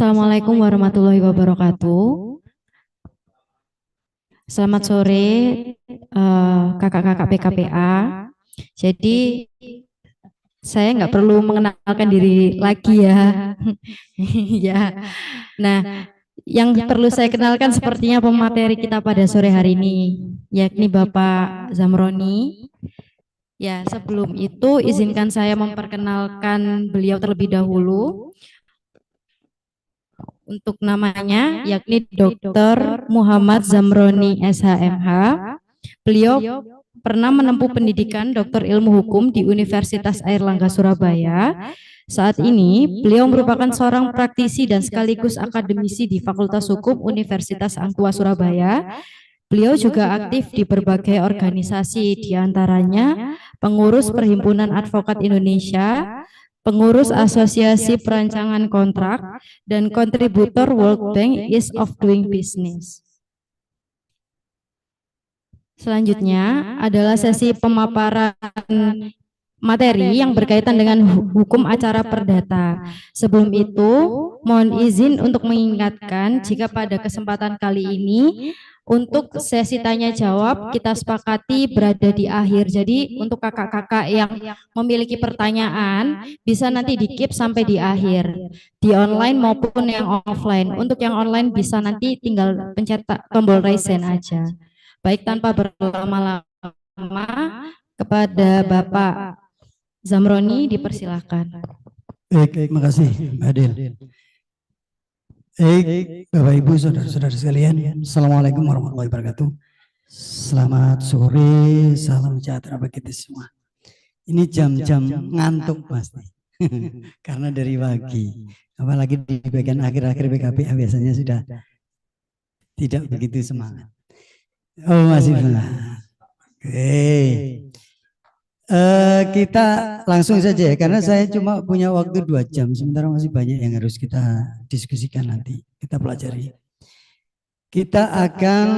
Assalamualaikum warahmatullahi wabarakatuh. Selamat sore, kakak-kakak PKPA. Jadi saya nggak perlu mengenalkan diri lagi ya. Ya. Nah, yang perlu saya kenalkan sepertinya pemateri kita pada sore hari ini, yakni Bapak Zamroni. Ya, sebelum itu izinkan saya memperkenalkan beliau terlebih dahulu. Untuk namanya yakni Dr. Muhammad Zamroni SHMH. Beliau pernah menempuh pendidikan doktor ilmu hukum di Universitas Airlangga Surabaya. Saat ini beliau merupakan seorang praktisi dan sekaligus akademisi di Fakultas Hukum Universitas Angkua Surabaya. Beliau juga aktif di berbagai organisasi, diantaranya pengurus Perhimpunan Advokat Indonesia, pengurus Asosiasi Perancangan Kontrak, dan kontributor World Bank Ease of Doing Business. Selanjutnya adalah sesi pemaparan materi yang berkaitan dengan hukum acara perdata. Sebelum itu, mohon izin untuk mengingatkan jika pada kesempatan kali ini untuk sesi tanya jawab kita sepakati berada di akhir. Jadi untuk kakak-kakak yang memiliki pertanyaan bisa nanti di-keep sampai di akhir. Di online maupun yang offline. Untuk yang online bisa nanti tinggal pencet tombol raise hand aja. Baik, tanpa berlama-lama kepada Bapak Zamroni dipersilahkan. Baik, terima kasih Mbak Adil. Baik, Bapak Ibu, saudara-saudara sekalian, Assalamualaikum warahmatullahi wabarakatuh. Selamat sore, salam sejahtera bagi kita semua. Ini jam-jam ngantuk pasti, karena dari pagi, apalagi di bagian akhir-akhir PKPA biasanya sudah tidak begitu semangat. Oh masih semangat. Oke. Kita langsung saja ya, karena saya cuma punya waktu 2 jam, sementara masih banyak yang harus kita diskusikan nanti, kita pelajari. Kita akan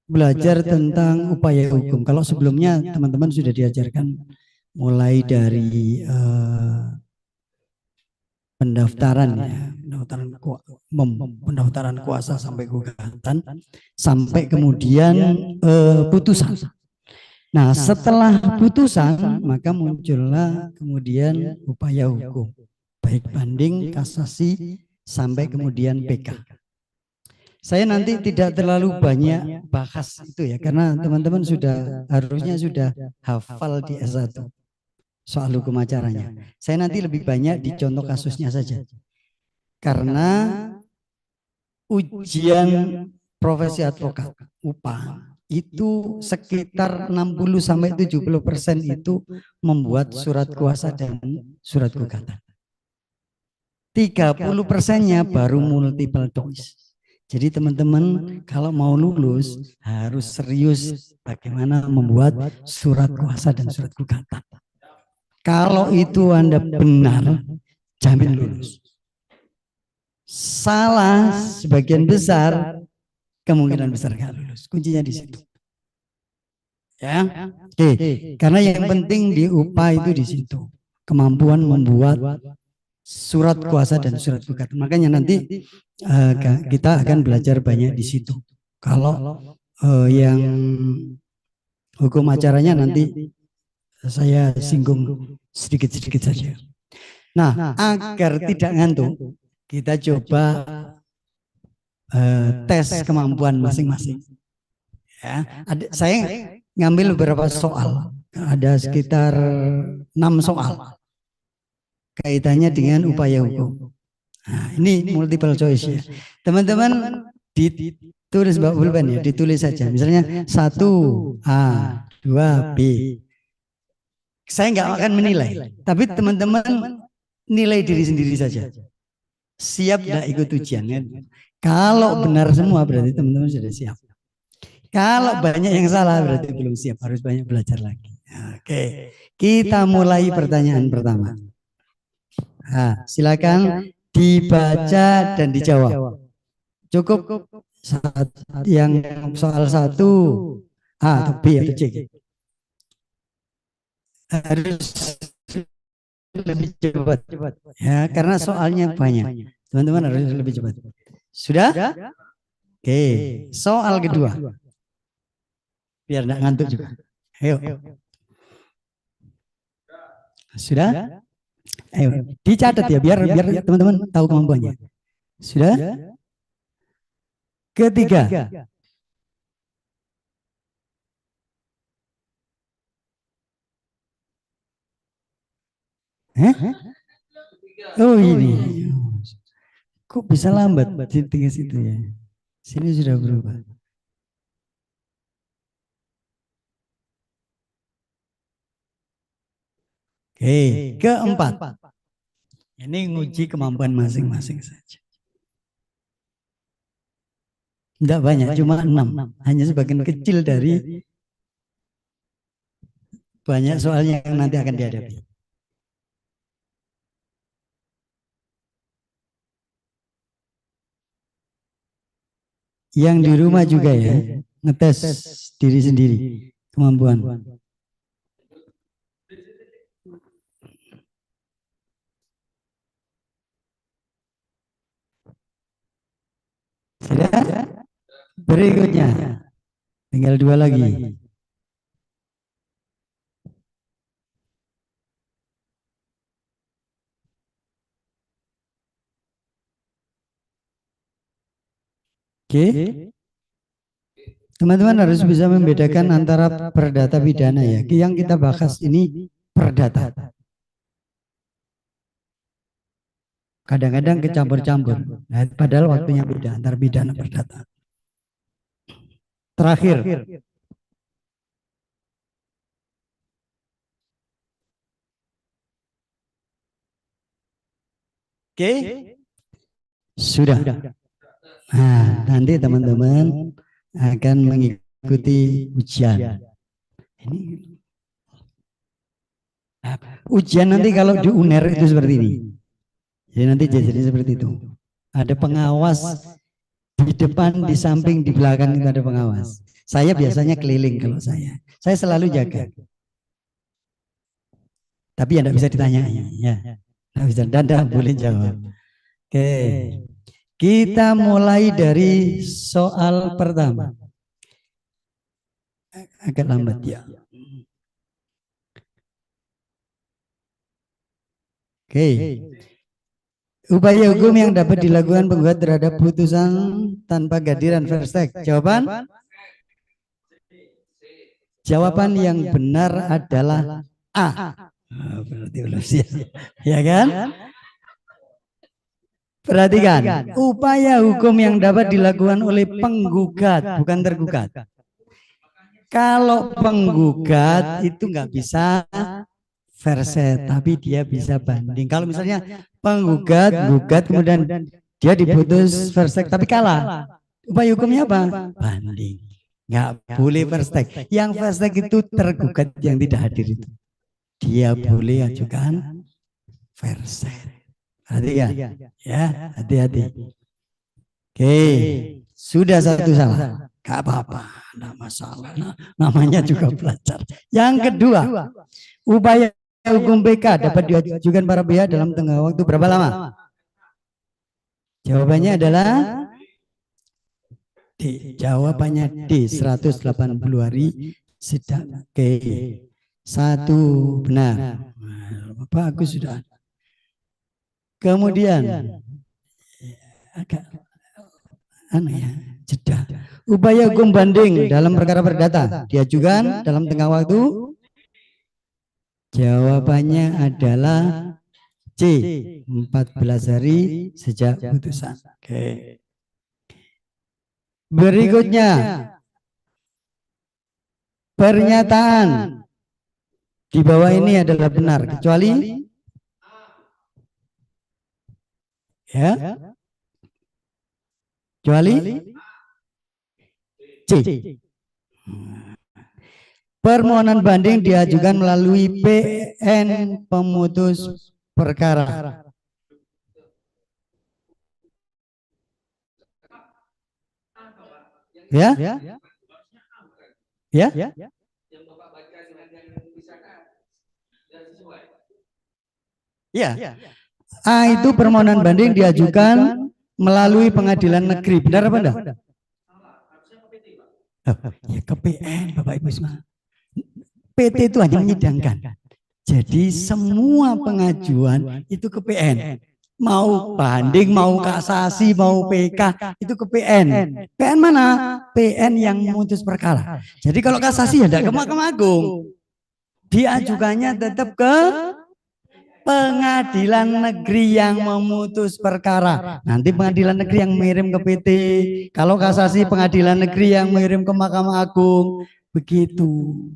belajar tentang upaya hukum. Kalau sebelumnya teman-teman sudah diajarkan mulai dari pendaftaran ya, pendaftaran kuasa sampai gugatan, sampai kemudian putusan. Nah, setelah putusan maka muncullah kemudian upaya hukum, baik banding, kasasi, sampai kemudian PK. Saya nanti tidak terlalu banyak bahas itu ya, karena teman-teman harusnya sudah hafal di S1 soal hukum acaranya. Saya nanti lebih banyak di contoh kasusnya saja, karena ujian profesi advokat UPA itu sekitar 60-70% itu membuat surat kuasa dan surat gugatan. 30%-nya baru multiple choice. Jadi teman-teman kalau mau lulus harus serius bagaimana membuat surat kuasa dan surat gugatan. Kalau itu Anda benar, jamin lulus. Salah sebagian besar, kemungkinan besar nggak lulus. Kuncinya di situ. Ya, oke. Karena yang penting di UPA itu di situ, kemampuan membuat surat kuasa dan surat gugatan. Makanya nanti kita akan belajar banyak di situ. Kalau yang hukum acaranya nanti saya singgung sedikit-sedikit saja. Nah, agar tidak ngantuk, kita coba tes kemampuan masing-masing. Ya, saya ngambil beberapa soal, ada sekitar 6 soal kaitannya dengan upaya hukum. Nah, ini multiple choice ya. Teman-teman ditulis Mbak Bulban ya, ditulis saja. Misalnya 1A, 2B. Saya nggak akan menilai, tapi teman-teman nilai diri sendiri saja. Siap nggak ikut ujian? Kalau benar semua berarti teman-teman sudah siap. Kalau banyak yang salah berarti belum siap, harus banyak belajar lagi. Oke, kita mulai pertanyaan pertama. Nah, silakan dibaca dan dijawab. Cukup yang soal 1A atau B atau C. Harus lebih cepat. Ya, karena soalnya banyak. Teman-teman harus lebih cepat. Sudah? Oke, soal kedua. Biar enggak ngantuk juga. Ayo. Sudah? Ayo, dicatat ya biar teman-teman tahu kemampuannya. Sudah? Ketiga. Oh ini. Kok bisa lambat di tengah situ ya? Sini sudah berubah. Oke, keempat. Ini nguji kemampuan masing-masing saja. Tidak banyak, cuma 6. Hanya sebagian kecil dari banyak soalnya yang nanti akan dihadapi. Yang di rumah juga ya, ngetes diri sendiri, kemampuan. Sudah? Berikutnya, tinggal 2 lagi. Oke. Teman-teman harus bisa membedakan antara perdata pidana ya. Yang kita bahas ini perdata. Kadang-kadang kecampur-campur. Nah, padahal waktunya beda antara pidana perdata. Terakhir. Oke. Sudah. Nah, nanti teman-teman akan mengikuti ujian. Ini ujian nanti kalau di UNER itu seperti ini. Jadi nanti jadi seperti itu. Ada pengawas di depan, di samping, di belakang itu ada pengawas. Saya biasanya keliling kalau saya. Saya selalu jaga. Tapi ya tidak bisa ditanya. Ya, tidak bisa. Dan boleh jawab. Oke. Kita mulai dari soal pertama. Agak lambat ya. Oke. Upaya hukum yang dapat dilakukan penggugat terhadap putusan tanpa kehadiran first take. Jawaban? Jawaban yang benar adalah A. Berarti belum siap. Ya kan? Perhatikan, upaya hukum yang dapat dilakukan oleh penggugat, bukan tergugat. Kalau penggugat itu nggak bisa verset, tapi dia bisa banding. Kalau misalnya penggugat, gugat, kemudian dia diputus verset, tapi kalah. Upaya hukumnya apa? Banding. Nggak boleh verset. Yang verset itu tergugat yang tidak hadir itu. Dia boleh ajukan verset. Perhatikan, ya, hati-hati. Oke, sudah satu salah. Gak apa-apa, tidak masalah. Namanya juga belajar. Yang kedua, upaya hukum PK dapat diajukan para pihak dalam tengah waktu berapa lama? Jawabannya adalah D. Jawabannya D, 180 hari sidang. Oke, satu benar. Bagus sudah. Kemudian agak aneh ya, jeda. Upaya hukum banding dalam perkara perdata diajukan dalam tengah waktu. Jawabannya adalah C, 14 hari sejak putusan. Oke. Berikutnya, pernyataan di bawah ini adalah benar kecuali ya, kecuali C. Permohonan banding diajukan melalui PN pemutus perkara. Ya? Ya? Ya. A itu permohonan banding diajukan melalui pengadilan negeri. Benar apa enggak? Ya ke PN, Bapak Ibu semua. PT itu hanya menyidangkan. Jadi semua pengajuan itu ke PN. Mau banding, mau kasasi, mau PK, itu ke PN. PN mana? PN yang memutus perkara. Jadi kalau kasasi ya tidak ke Mahkamah Agung. Diajukannya tetap ke pengadilan negeri yang memutus perkara. Nanti pengadilan negeri yang mengirim ke PT. Kalau kasasi pengadilan negeri yang mengirim ke Mahkamah Agung. Begitu.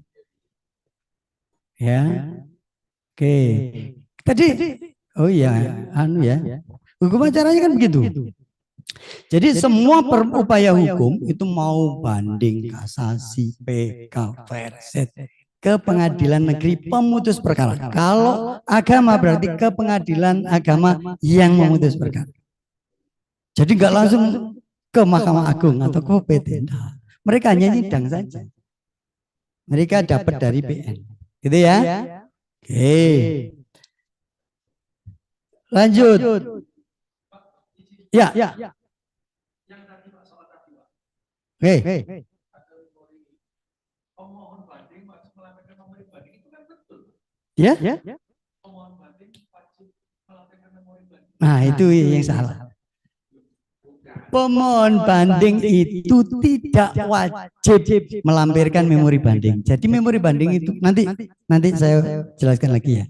Ya. Oke. Tadi, oh iya, anu ya. Hukum acaranya kan begitu. Jadi semua upaya hukum itu mau banding, kasasi, PK, verset ke pengadilan negeri pemutus perkara. Kalau agama berarti ke pengadilan agama yang memutus perkara. Jadi nggak langsung ke Mahkamah Agung atau ke PT. Nah, mereka hanya nyidang saja. Mereka dapat dari PN. Gitu ya. Oke. Lanjut. Ya. Oke. Ya? Nah, itu yang salah. Pemohon banding itu tidak wajib melampirkan memori banding. Jadi memori banding itu nanti saya jelaskan lagi ya.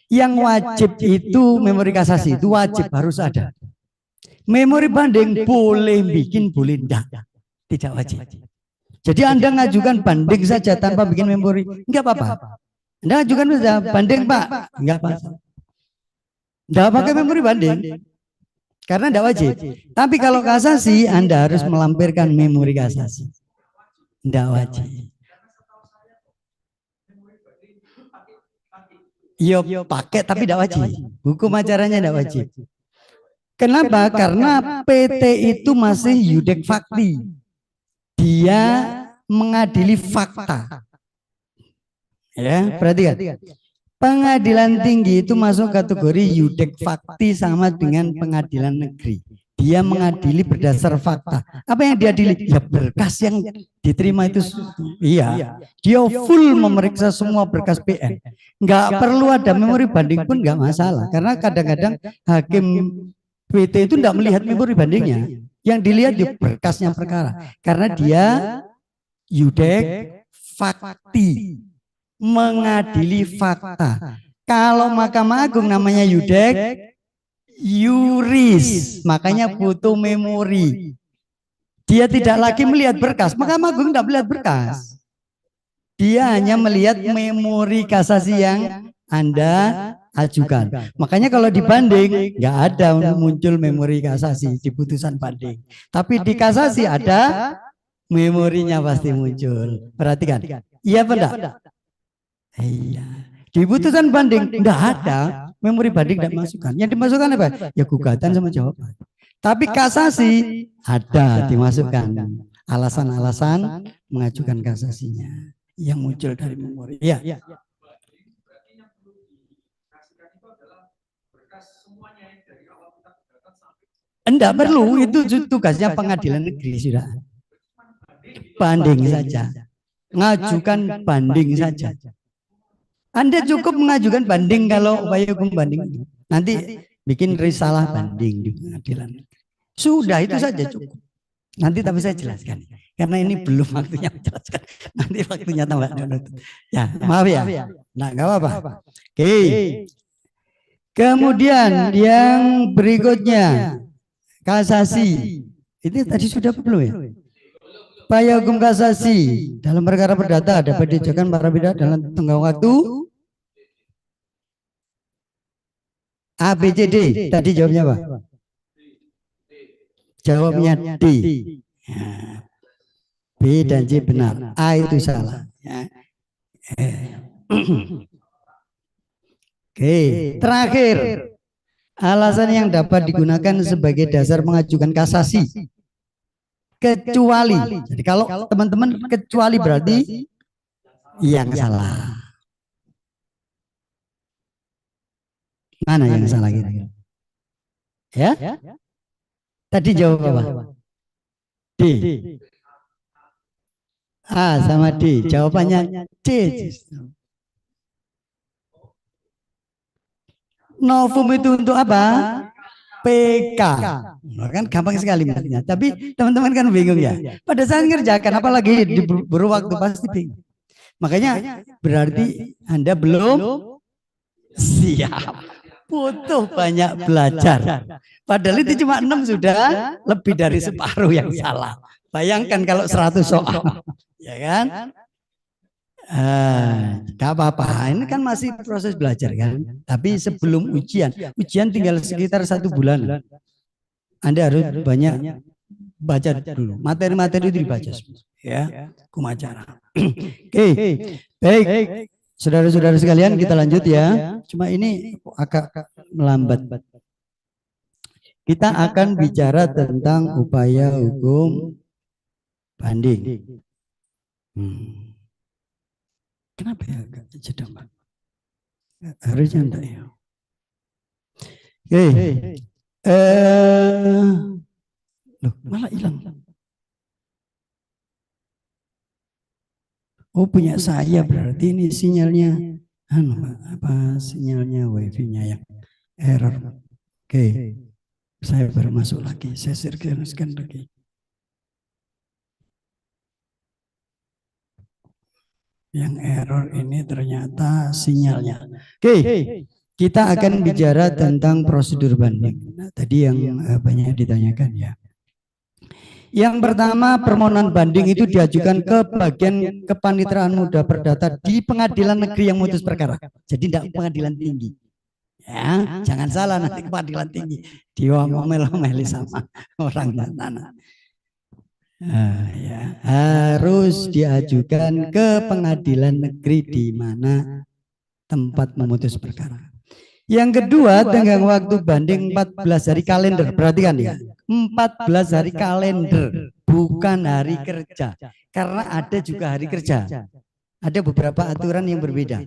Yang wajib itu memori kasasi itu wajib harus ada. Memori banding boleh bikin, boleh tidak wajib. Jadi Anda ngajukan banding saja tanpa bikin memori, enggak apa-apa. Anda ajukan saja banding Pak, enggak apa-apa. Enggak pakai memori banding. Karena enggak wajib. Tapi kalau kasasi Anda harus melampirkan memori kasasi. Enggak wajib. Yo pakai tapi enggak wajib. Hukum acaranya enggak wajib. Kenapa? Karena PT itu masih yudek fakti. Dia mengadili fakta. Ya, perhatikan. Pengadilan tinggi itu masuk kategori yudek fakti sama dengan pengadilan negeri. Dia mengadili berdasar fakta. Apa yang diadili? Ya berkas yang diterima itu. Iya. Dia full memeriksa semua berkas PN. Enggak perlu ada memori banding pun enggak masalah. Karena kadang-kadang hakim PT itu tidak melihat memori bandingnya. Yang dilihat di berkasnya perkara. Karena dia yudek fakti, mengadili fakta. Kalau Mahkamah Agung namanya yudek yuris, makanya butuh memori. Dia tidak lagi melihat berkas. Mahkamah Agung tidak melihat berkas. Dia hanya melihat memori kasasi yang Anda ajukan. Makanya kalau dibanding nggak ada muncul memori kasasi di putusan banding. Tapi di kasasi ada memorinya pasti muncul. Perhatikan. Iya apa enggak? Iya. Di putusan banding enggak ada memori banding tidak dimasukkan. Yang dimasukkan apa? Ya gugatan sama jawaban. Tapi kasasi ada dimasukkan alasan-alasan mengajukan kasasinya yang muncul dari memori. Iya. Enggak perlu, itu tugasnya pengadilan negeri sudah. Banding saja. Ngajukan banding saja. Anda cukup mengajukan banding kalau upaya hukum banding. Nanti bikin risalah banding di pengadilan. Sudah itu saja cukup. Nanti tapi saya jelaskan. Karena ini belum waktunya menjelaskan. Nanti waktunya tambah. Ya, maaf ya. Nah, enggak apa-apa. Oke. Kemudian yang berikutnya kasasi. Ini tadi sudah belum ya? Upaya hukum kasasi dalam perkara perdata dapat diajukan para pihak dalam tenggang waktu A, B, C, D. Tadi jawabnya apa? Jawabnya D. B dan C benar. A itu salah. Oke, terakhir. Alasan yang dapat digunakan sebagai dasar mengajukan kasasi. Kecuali. Jadi kalau teman-teman kecuali berarti yang salah. Mana yang salah kira-kira? Ya? Tadi jawab apa? D. A sama D. Jawabannya D. Novum itu untuk apa? PK. Nah, kan gampang sekali maksudnya. Tapi teman-teman kan bingung ya. Pada saat ngerjakan, apalagi diburu waktu pasti bingung. Makanya berarti Anda belum siap. Butuh banyak belajar. Padahal itu cuma 6 sudah lebih dari separuh yang salah. Bayangkan kalau 100 soal. Ya kan? Gak apa-apa, ini kan masih proses belajar kan. Tapi sebelum ujian tinggal sekitar 1 bulan. Anda harus banyak baca dulu. Materi-materi itu dibaca semua. Ya, kumacara. Oke, baik. Saudara-saudara sekalian, kita lanjut ya. Cuma ini agak melambat. Kita akan bicara tentang upaya hukum banding. Kenapa ya agak jeda, Pak? Harusnya enggak ya. Oke. Loh, malah hilang. Oh, punya saya berarti ini sinyalnya apa sinyalnya wifi-nya yang error. Oke. Saya baru masuk lagi, saya share-kan lagi. Yang error ini ternyata sinyalnya. Oke, kita akan bicara tentang prosedur banding. Nah, tadi yang banyak ditanyakan ya. Yang pertama, permohonan banding itu diajukan ke bagian Kepanitraan Muda Perdata di Pengadilan Negeri yang memutus perkara. Jadi tidak pengadilan tinggi. Ya, jangan salah nanti pengadilan tinggi diomel-omeli sama orang tanah. Ya, harus diajukan ke pengadilan negeri di mana tempat memutus perkara. Yang kedua, tenggang waktu banding 14 hari kalender. Perhatikan ya, 14 hari kalender, bukan hari kerja. Karena ada juga hari kerja. Ada beberapa aturan yang berbeda.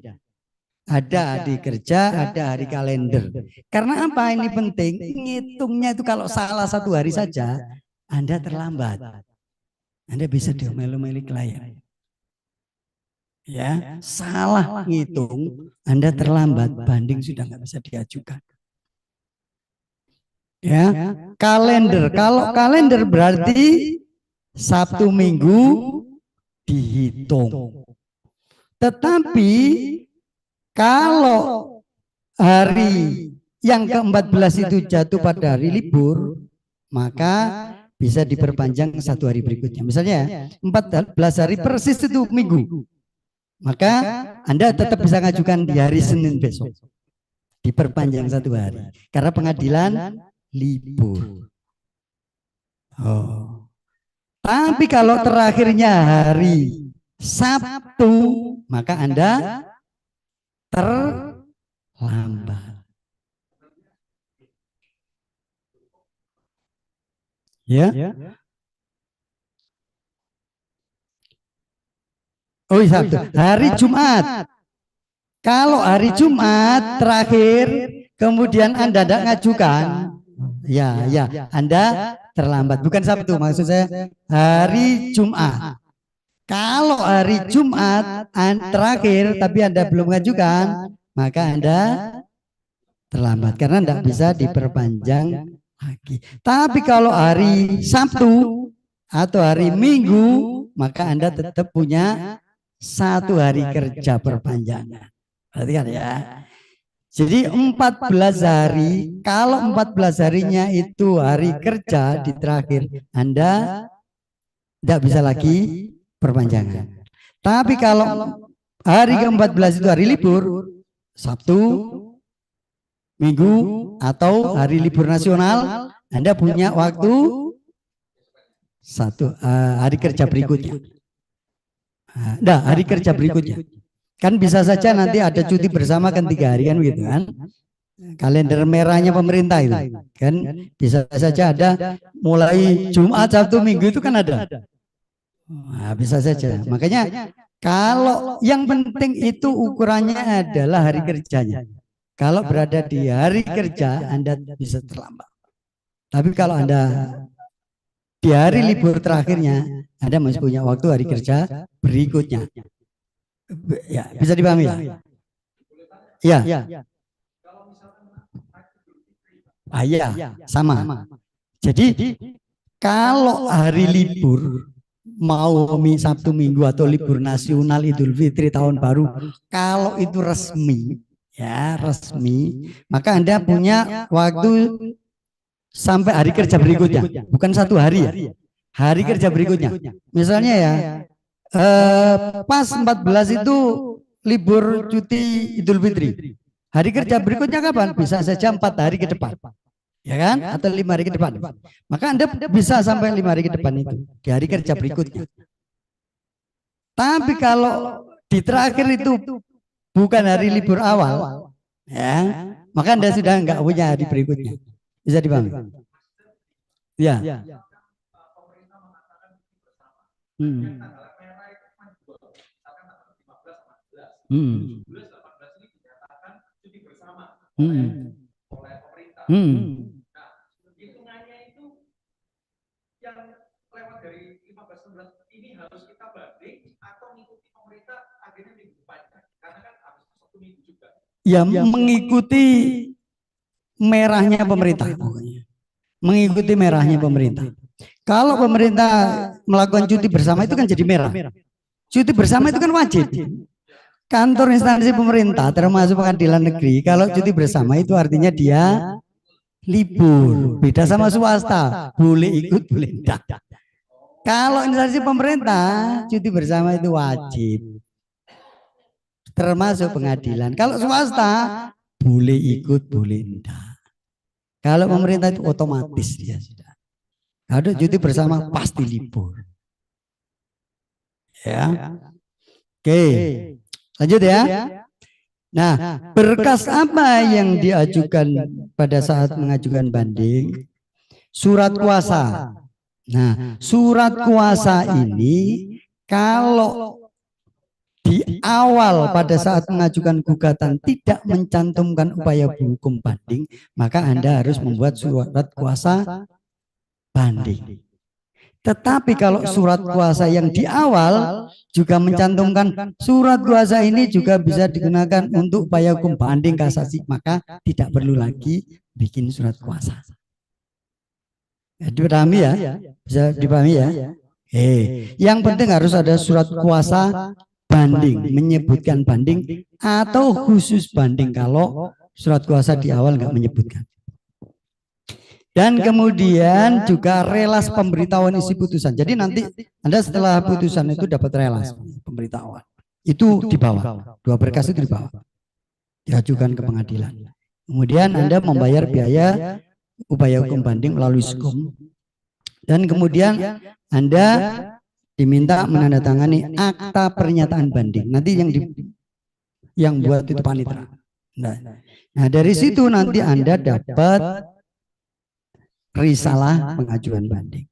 Ada hari kerja, ada hari kalender. Karena apa ini penting? Ngitungnya itu kalau salah 1 hari saja, Anda terlambat. Anda bisa diomel-omeli klien. Ya, salah ngitung, Anda terlambat, banding sudah nggak bisa diajukan. Ya, kalender. Kalau kalender berarti Sabtu Minggu dihitung. Tetapi kalau hari yang ke-14 itu jatuh pada hari libur, maka bisa diperpanjang 1 hari berikutnya. Misalnya 14 hari persis itu minggu. Maka Anda tetap bisa ngajukan di hari Senin besok. Diperpanjang 1 hari. Karena pengadilan libur. Oh. Tapi kalau terakhirnya hari Sabtu, maka Anda terlambat. Ya. Oh Sabtu. Hari Jumat. Kalau hari Jumat terakhir, kemudian Anda tidak ngajukan, ya, Anda terlambat. Bukan Sabtu, maksud saya hari Jumat. Kalau hari Jumat terakhir, tapi Anda belum ngajukan, maka Anda terlambat karena tidak bisa diperpanjang lagi. Tapi kalau hari Sabtu atau hari Minggu, maka Anda tetap punya 1 hari kerja perpanjangan. Perhatikan ya. Jadi 14 hari, kalau 14 harinya itu hari kerja di terakhir, Anda tidak bisa lagi perpanjangan. Tapi kalau hari ke-14 itu hari libur, Sabtu, Minggu, atau hari libur nasional, Anda punya waktu 1 hari kerja berikutnya. Nah, hari kerja berikutnya. Kan bisa saja nanti ada cuti bersama kan 3 hari kan begitu kan. Kalender merahnya pemerintah itu kan bisa saja ada mulai Jumat, Sabtu, Minggu itu kan ada. Nah, bisa saja. Makanya kalau yang penting itu ukurannya adalah hari kerjanya. Kalau berada di hari kerja, Anda bisa terlambat. Tapi kalau Anda di hari libur terakhirnya, Anda masih punya waktu hari kerja berikutnya. Ya, bisa dipahami ya? Iya. Iya, sama. Jadi kalau hari libur mau Sabtu Minggu atau libur nasional Idul Fitri tahun baru, kalau itu resmi, ya resmi, maka Anda punya waktu sampai hari kerja berikutnya, bukan satu hari ya, hari kerja berikutnya. Misalnya ya, pas 14 itu libur cuti Idul Fitri. Hari kerja berikutnya kapan? Bisa saja 4 hari ke depan. Ya kan? Atau 5 hari ke depan. Maka Anda bisa sampai 5 hari ke depan itu di hari kerja berikutnya. Tapi kalau di terakhir itu bukan hari libur awal, ya, maka Anda sudah enggak punya hari berikutnya. Bisa dipahami? Ya. Hitungannya itu yang lewat dari 15-16 ini harus kita banding atau mengikuti pemerintah akhirnya minggu depannya, karena kan habis satu minggu juga. Ya, mengikuti merahnya pemerintah, mengikuti merahnya pemerintah. Kalau pemerintah melakukan cuti bersama itu kan jadi merah. Cuti bersama itu kan wajib. Kantor instansi pemerintah termasuk pengadilan negeri, kalau cuti bersama itu artinya dia libur. Beda sama swasta, boleh ikut boleh tidak. Kalau instansi pemerintah cuti bersama itu wajib, termasuk pengadilan. Kalau swasta boleh ikut boleh tidak. Kalau pemerintah itu otomatis dia sudah. Ada cuti bersama pasti libur. Ya. Oke. Lanjut ya. Nah, berkas apa yang diajukan pada saat mengajukan banding? Surat kuasa. Nah, surat kuasa ini kalau di awal pada saat mengajukan gugatan tidak mencantumkan upaya hukum banding, maka Anda harus membuat surat kuasa banding. Tetapi kalau surat kuasa yang di awal juga mencantumkan surat kuasa ini juga bisa digunakan untuk upaya hukum banding kasasi, maka tidak perlu lagi bikin surat kuasa. Dipahami ya? Bisa dipahami ya? Yang penting harus ada surat kuasa banding, menyebutkan banding atau khusus banding kalau surat kuasa di awal nggak menyebutkan. Dan kemudian juga relas pemberitahuan isi putusan. Jadi nanti Anda setelah putusan itu dapat relas pemberitahuan. Itu di bawah. 2 berkas itu di bawah. Diajukan ke pengadilan. Kemudian Anda membayar biaya upaya hukum banding melalui SKUM. Dan kemudian Anda diminta menandatangani akta pernyataan banding. Nanti yang buat itu panitera. Nah, dari situ nanti Anda dapat risalah pengajuan banding.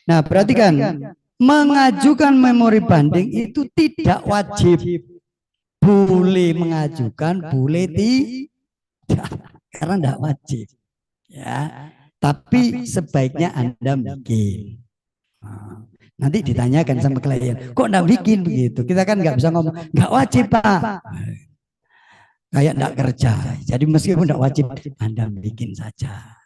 Nah, perhatikan, mengajukan memori banding itu tidak wajib. Boleh mengajukan, boleh tidak, karena tidak wajib. Ya, tapi sebaiknya Anda bikin. Nanti ditanyakan sama klien, kok enggak bikin begitu? Kita kan nggak bisa ngomong, nggak wajib Pak. Kayak enggak kerja. Jadi meskipun enggak wajib, Anda bikin saja.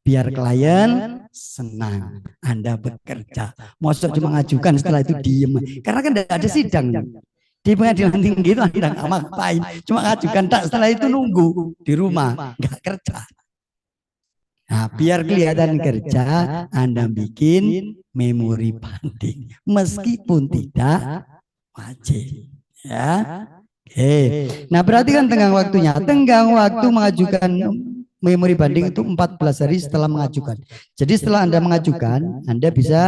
Biar klien senang Anda bekerja. Maksud cuma ngajukan setelah itu diem. Karena kan tidak ada sidang. Di pengadilan tinggi itu Anda nggak ngapain. Cuma ngajukan, tak setelah itu nunggu di rumah. Nggak kerja. Nah, biar kelihatan kerja, Anda bikin memori banding. Meskipun tidak wajib. Ya. Oke. Nah, perhatikan tenggang waktunya. Tenggang waktu mengajukan memori banding itu 14 hari setelah mengajukan. Jadi setelah Anda mengajukan, Anda bisa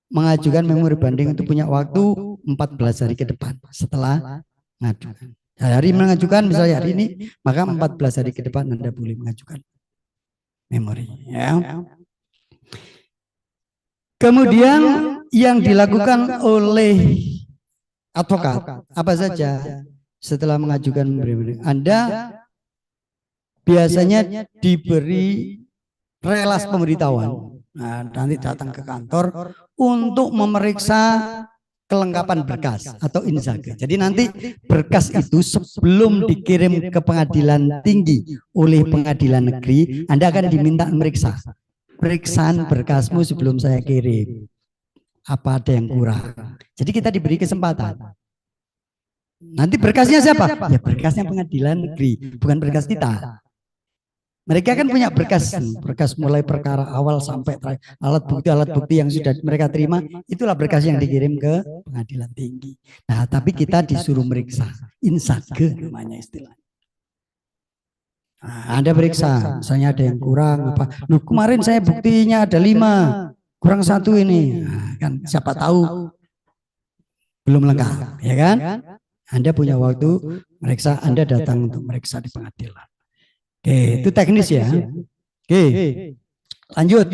mengajukan memori banding itu punya waktu 14 hari ke depan setelah mengajukan. Hari mengajukan misalnya hari ini, maka 14 hari ke depan Anda boleh mengajukan memori. Ya. Kemudian yang dilakukan oleh advokat apa saja setelah mengajukan memori banding? Anda biasanya diberi relas pemberitahuan. Nah, nanti datang ke kantor untuk memeriksa kelengkapan berkas atau inzage. Jadi nanti berkas itu sebelum dikirim ke pengadilan tinggi oleh pengadilan negeri, Anda akan diminta memeriksa. Periksaan berkasmu sebelum saya kirim. Apa ada yang kurang? Jadi kita diberi kesempatan. Nanti berkasnya siapa? Ya berkasnya pengadilan negeri, bukan berkas kita. Mereka kan punya berkas mulai perkara awal sampai terakhir, alat bukti yang sudah mereka terima, itulah berkas yang dikirim ke pengadilan tinggi. Nah, tapi kita disuruh meriksa, insage namanya istilahnya. Nah, Anda periksa, misalnya ada yang kurang apa? Loh, kemarin saya buktinya ada 5, kurang 1 ini. Nah, kan siapa tahu belum lengkap, ya kan? Anda punya waktu meriksa, Anda datang untuk meriksa di pengadilan. Oke, itu teknis ya. Oke, lanjut.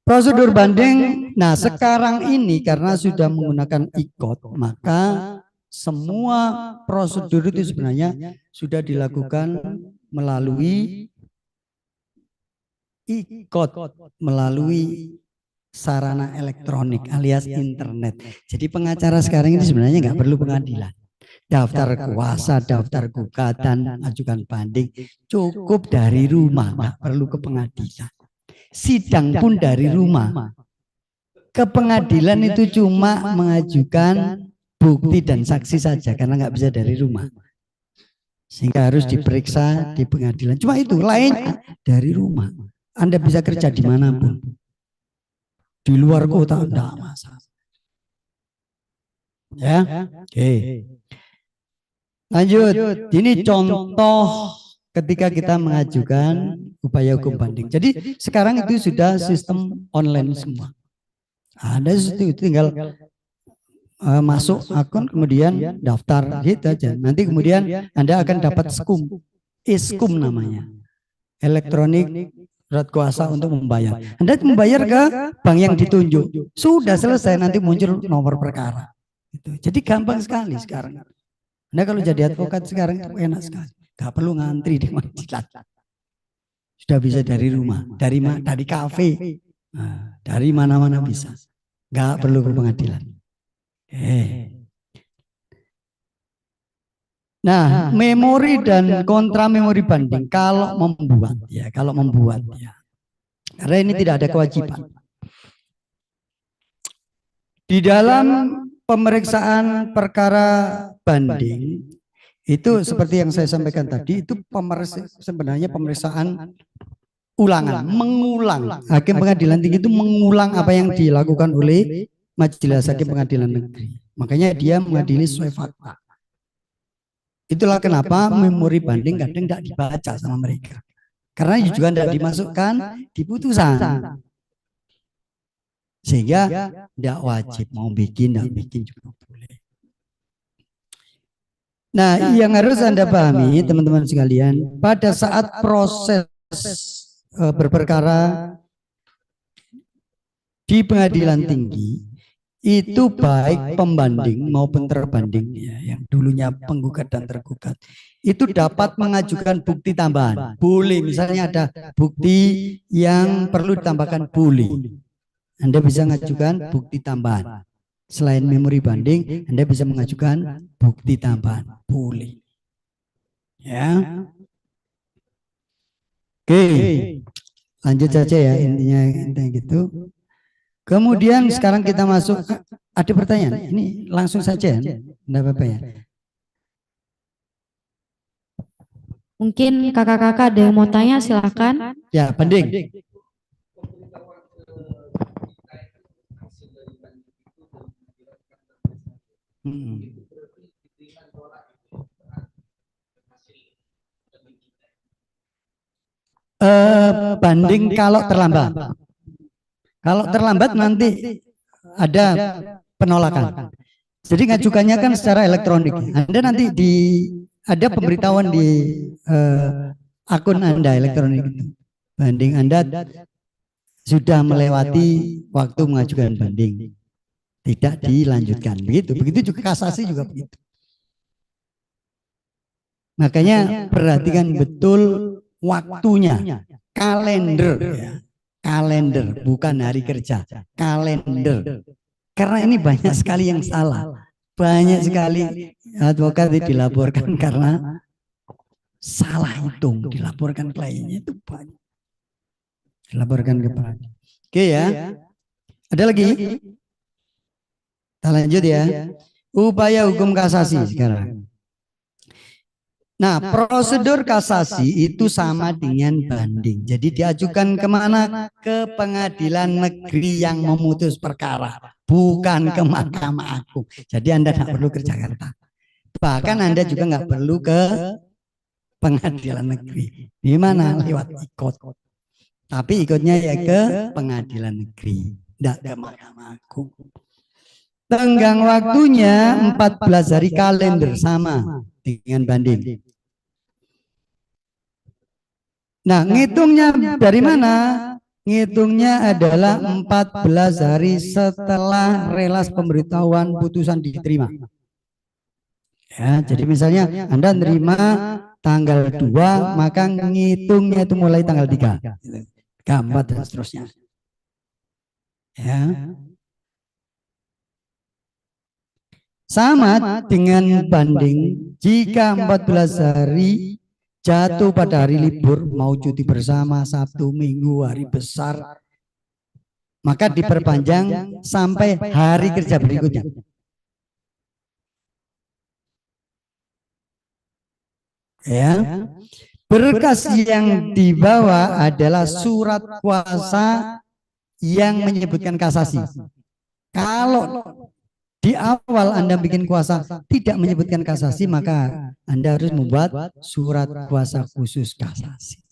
Prosedur banding. Nah, sekarang ini karena sudah menggunakan IKOT, maka semua prosedur itu sebenarnya sudah dilakukan melalui IKOT, melalui sarana elektronik alias internet. Jadi pengacara sekarang ini sebenarnya nggak perlu pengadilan. Daftar kuasa, daftar gugatan, ajukan banding, cukup dari rumah, nggak perlu ke pengadilan. Sidang pun dari rumah. Ke pengadilan itu cuma mengajukan bukti dan saksi saja, karena nggak bisa dari rumah. Sehingga harus diperiksa di pengadilan. Cuma itu, lain dari rumah. Anda bisa kerja dimanapun. Di luar kota, enggak masalah. Ya, oke. Lanjut, ini contoh ketika kita mengajukan upaya hukum banding. Jadi sekarang itu sudah sistem online semua. Ada itu tinggal masuk akun kemudian daftar gitu aja. Nanti kemudian Anda akan dapat SKUM, ISKUM namanya, elektronik surat kuasa untuk membayar. Anda membayar ke bank yang ditunjuk. Sudah selesai, nanti muncul nomor perkara. Jadi gampang sekali sekarang. Anda kalau jadi advokat sekarang itu enak sekali, gak perlu ngantri di pengadilan, sudah bisa dari rumah, dari kafe, nah, dari mana-mana bisa, gak perlu ke pengadilan. Nah, memori dan kontra memori banding kalau membuat ya, karena ini tidak ada kewajiban di dalam pemeriksaan perkara banding itu seperti yang saya sampaikan tadi, itu sebenarnya pemeriksaan ulangan, mengulang. Hakim pengadilan tinggi itu mengulang apa yang dilakukan oleh majelis hakim pengadilan negeri. Makanya dia mengadili sesuai fakta. Itulah kenapa memori banding kadang tidak dibaca sama mereka. Karena juga tidak dimasukkan di putusan. Sehingga tidak wajib, mau bikin, tidak bikin juga boleh. Nah, yang harus Anda pahami teman-teman sekalian, pada saat proses berperkara di pengadilan tinggi, itu baik pembanding maupun terbanding ya, yang dulunya penggugat dan tergugat, itu dapat mengajukan bukti tambahan. Boleh, misalnya ada bukti yang perlu ditambahkan, boleh. Anda bisa mengajukan bukti tambahan. Selain memori banding, Anda bisa mengajukan bukti tambahan, boleh. Ya. Oke, lanjut saja ya, intinya gitu. Kemudian sekarang kita masuk, ada pertanyaan, ini langsung saja, enggak apa-apa ya. Mungkin kakak-kakak ada yang mau tanya, silakan. Ya, banding. Banding kalau terlambat. Kalau terlambat nanti ada penolakan. Jadi ngajukannya kan secara elektronik. Anda nanti ada pemberitahuan di akun Anda elektronik itu. Banding Anda sudah melewati waktu mengajukan banding, tidak dilanjutkan. Begitu juga kasasi juga begitu. Makanya perhatikan betul waktunya, kalender, ya. Kalender bukan hari kerja, kalender. Karena ini banyak sekali yang salah, banyak sekali advokat dilaporkan karena salah hitung, dilaporkan kliennya itu banyak, dilaporkan ke pengadilan. Oke ya, ada lagi? Kita lanjut ya. Upaya hukum kasasi sekarang. Nah, prosedur kasasi itu sama dengan banding. Jadi diajukan kemana? Ke pengadilan negeri yang memutus perkara, bukan ke Mahkamah Agung. Jadi Anda tidak perlu ke Jakarta. Bahkan Anda juga nggak perlu ke pengadilan negeri. Di mana? Lewat ikut. Tapi ikutnya ya ke pengadilan negeri, tidak ke Mahkamah Agung. Tenggang waktunya 14 hari kalender sama dengan banding. Nah, ngitungnya dari mana? Ngitungnya adalah 14 hari setelah relas pemberitahuan putusan diterima. Ya, jadi misalnya Anda nerima tanggal 2, maka ngitungnya itu mulai tanggal 3, 4 dan seterusnya. Ya. Sama dengan banding, jika 14 hari jatuh pada hari libur, mau cuti bersama, Sabtu, Minggu, hari besar, maka diperpanjang sampai hari kerja berikutnya. Ya, berkas yang dibawa adalah surat kuasa yang menyebutkan kasasi. Kalau di awal Anda bikin kuasa tidak menyebutkan kasasi, maka Anda harus membuat surat kuasa khusus kasasi.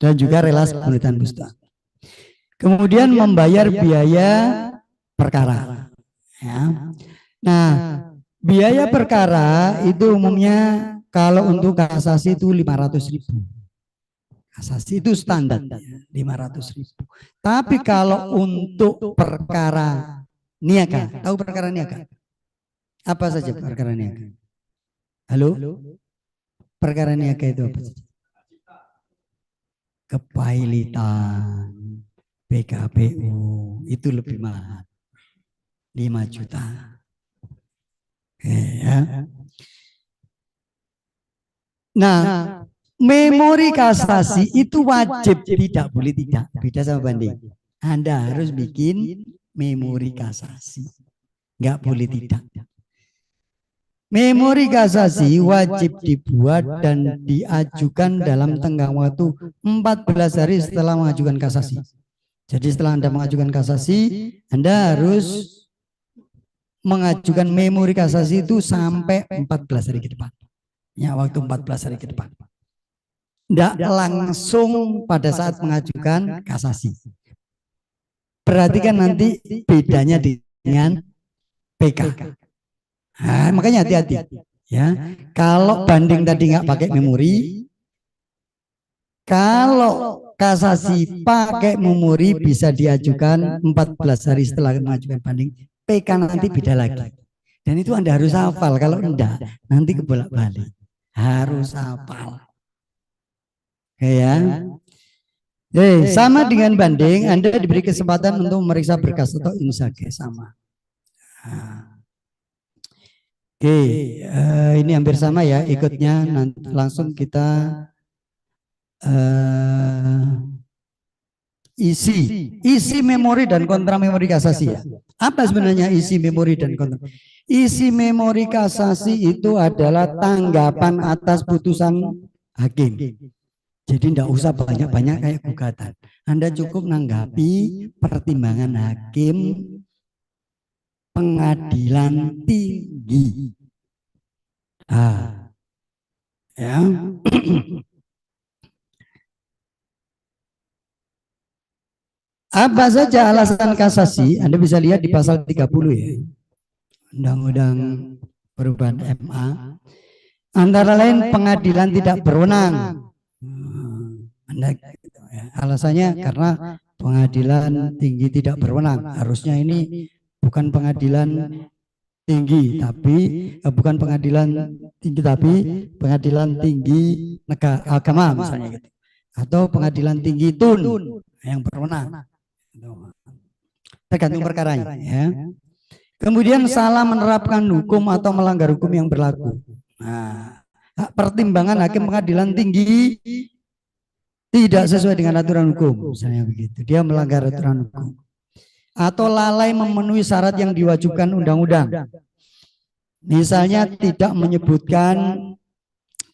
Dan juga relas pemberitahuan putusan. Kemudian membayar biaya perkara. Ya. Nah, biaya perkara itu umumnya kalau untuk kasasi itu 500.000. Kasasi itu standar 500.000. Tapi kalau untuk perkara niaga, tahu perkara niaga? Apa saja perkara niaga? Halo? Perkara niaga itu apa saja? Kepailitan, PKPU, itu lebih mahal. 5 juta. Ya. Nah, memori kasasi itu wajib, tidak boleh tidak. Beda sama banding. Anda harus bikin memori kasasi. Enggak boleh tidak. Memori kasasi wajib dibuat dan diajukan dalam tenggang waktu 14 hari setelah mengajukan kasasi. Jadi setelah Anda mengajukan kasasi, Anda harus mengajukan memori kasasi itu sampai 14 hari ke depan. Ya, waktu 14 hari ke depan. Tidak langsung pada saat mengajukan kasasi. Perhatikan nanti bedanya dengan PK. Nah, makanya hati-hati. Ya, kalau banding tadi nggak pakai memori, kalau kasasi pakai memori bisa diajukan 14 hari setelah mengajukan banding. PK nanti beda lagi. Dan itu Anda harus hafal. Kalau enggak, nanti kebolak-balik. Harus hafal. Ya, sama dengan banding, Anda diberi kesempatan untuk memeriksa berkas atau insage sama. Oke, ini hampir sama ya ikutnya. Nanti langsung kita isi memori dan kontra memori kasasi ya. Apa sebenarnya isi memori dan kontra? Isi memori kasasi itu adalah tanggapan atas putusan hakim. Jadi tidak usah banyak-banyak kayak gugatan. Anda cukup nanggapi pertimbangan hakim pengadilan tinggi. Ya. Apa saja alasan kasasi? Anda bisa lihat di pasal 30 ya. Undang-Undang Perubahan MA. Antara lain pengadilan tidak berwenang. Alasannya karena pengadilan tinggi tidak berwenang. Harusnya ini bukan pengadilan tinggi, tapi bukan pengadilan tinggi, tapi pengadilan tinggi negara agama misalnya gitu, atau pengadilan tinggi tun yang berwenang, tergantung perkaranya ya. Kemudian salah menerapkan hukum atau melanggar hukum yang berlaku. Nah, pertimbangan hakim pengadilan tinggi tidak sesuai dengan aturan hukum, misalnya begitu, dia melanggar aturan hukum. Atau lalai memenuhi syarat yang diwajibkan undang-undang. Misalnya tidak menyebutkan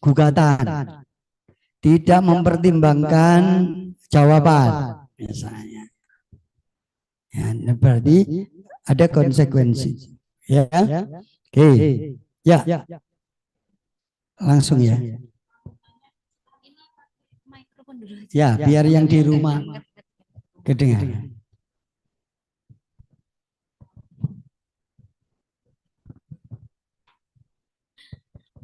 gugatan, tidak mempertimbangkan jawaban, misalnya. Ya, berarti ada konsekuensi. Ya, oke. Ya, langsung ya. Ya, biar yang di rumah kedengaran.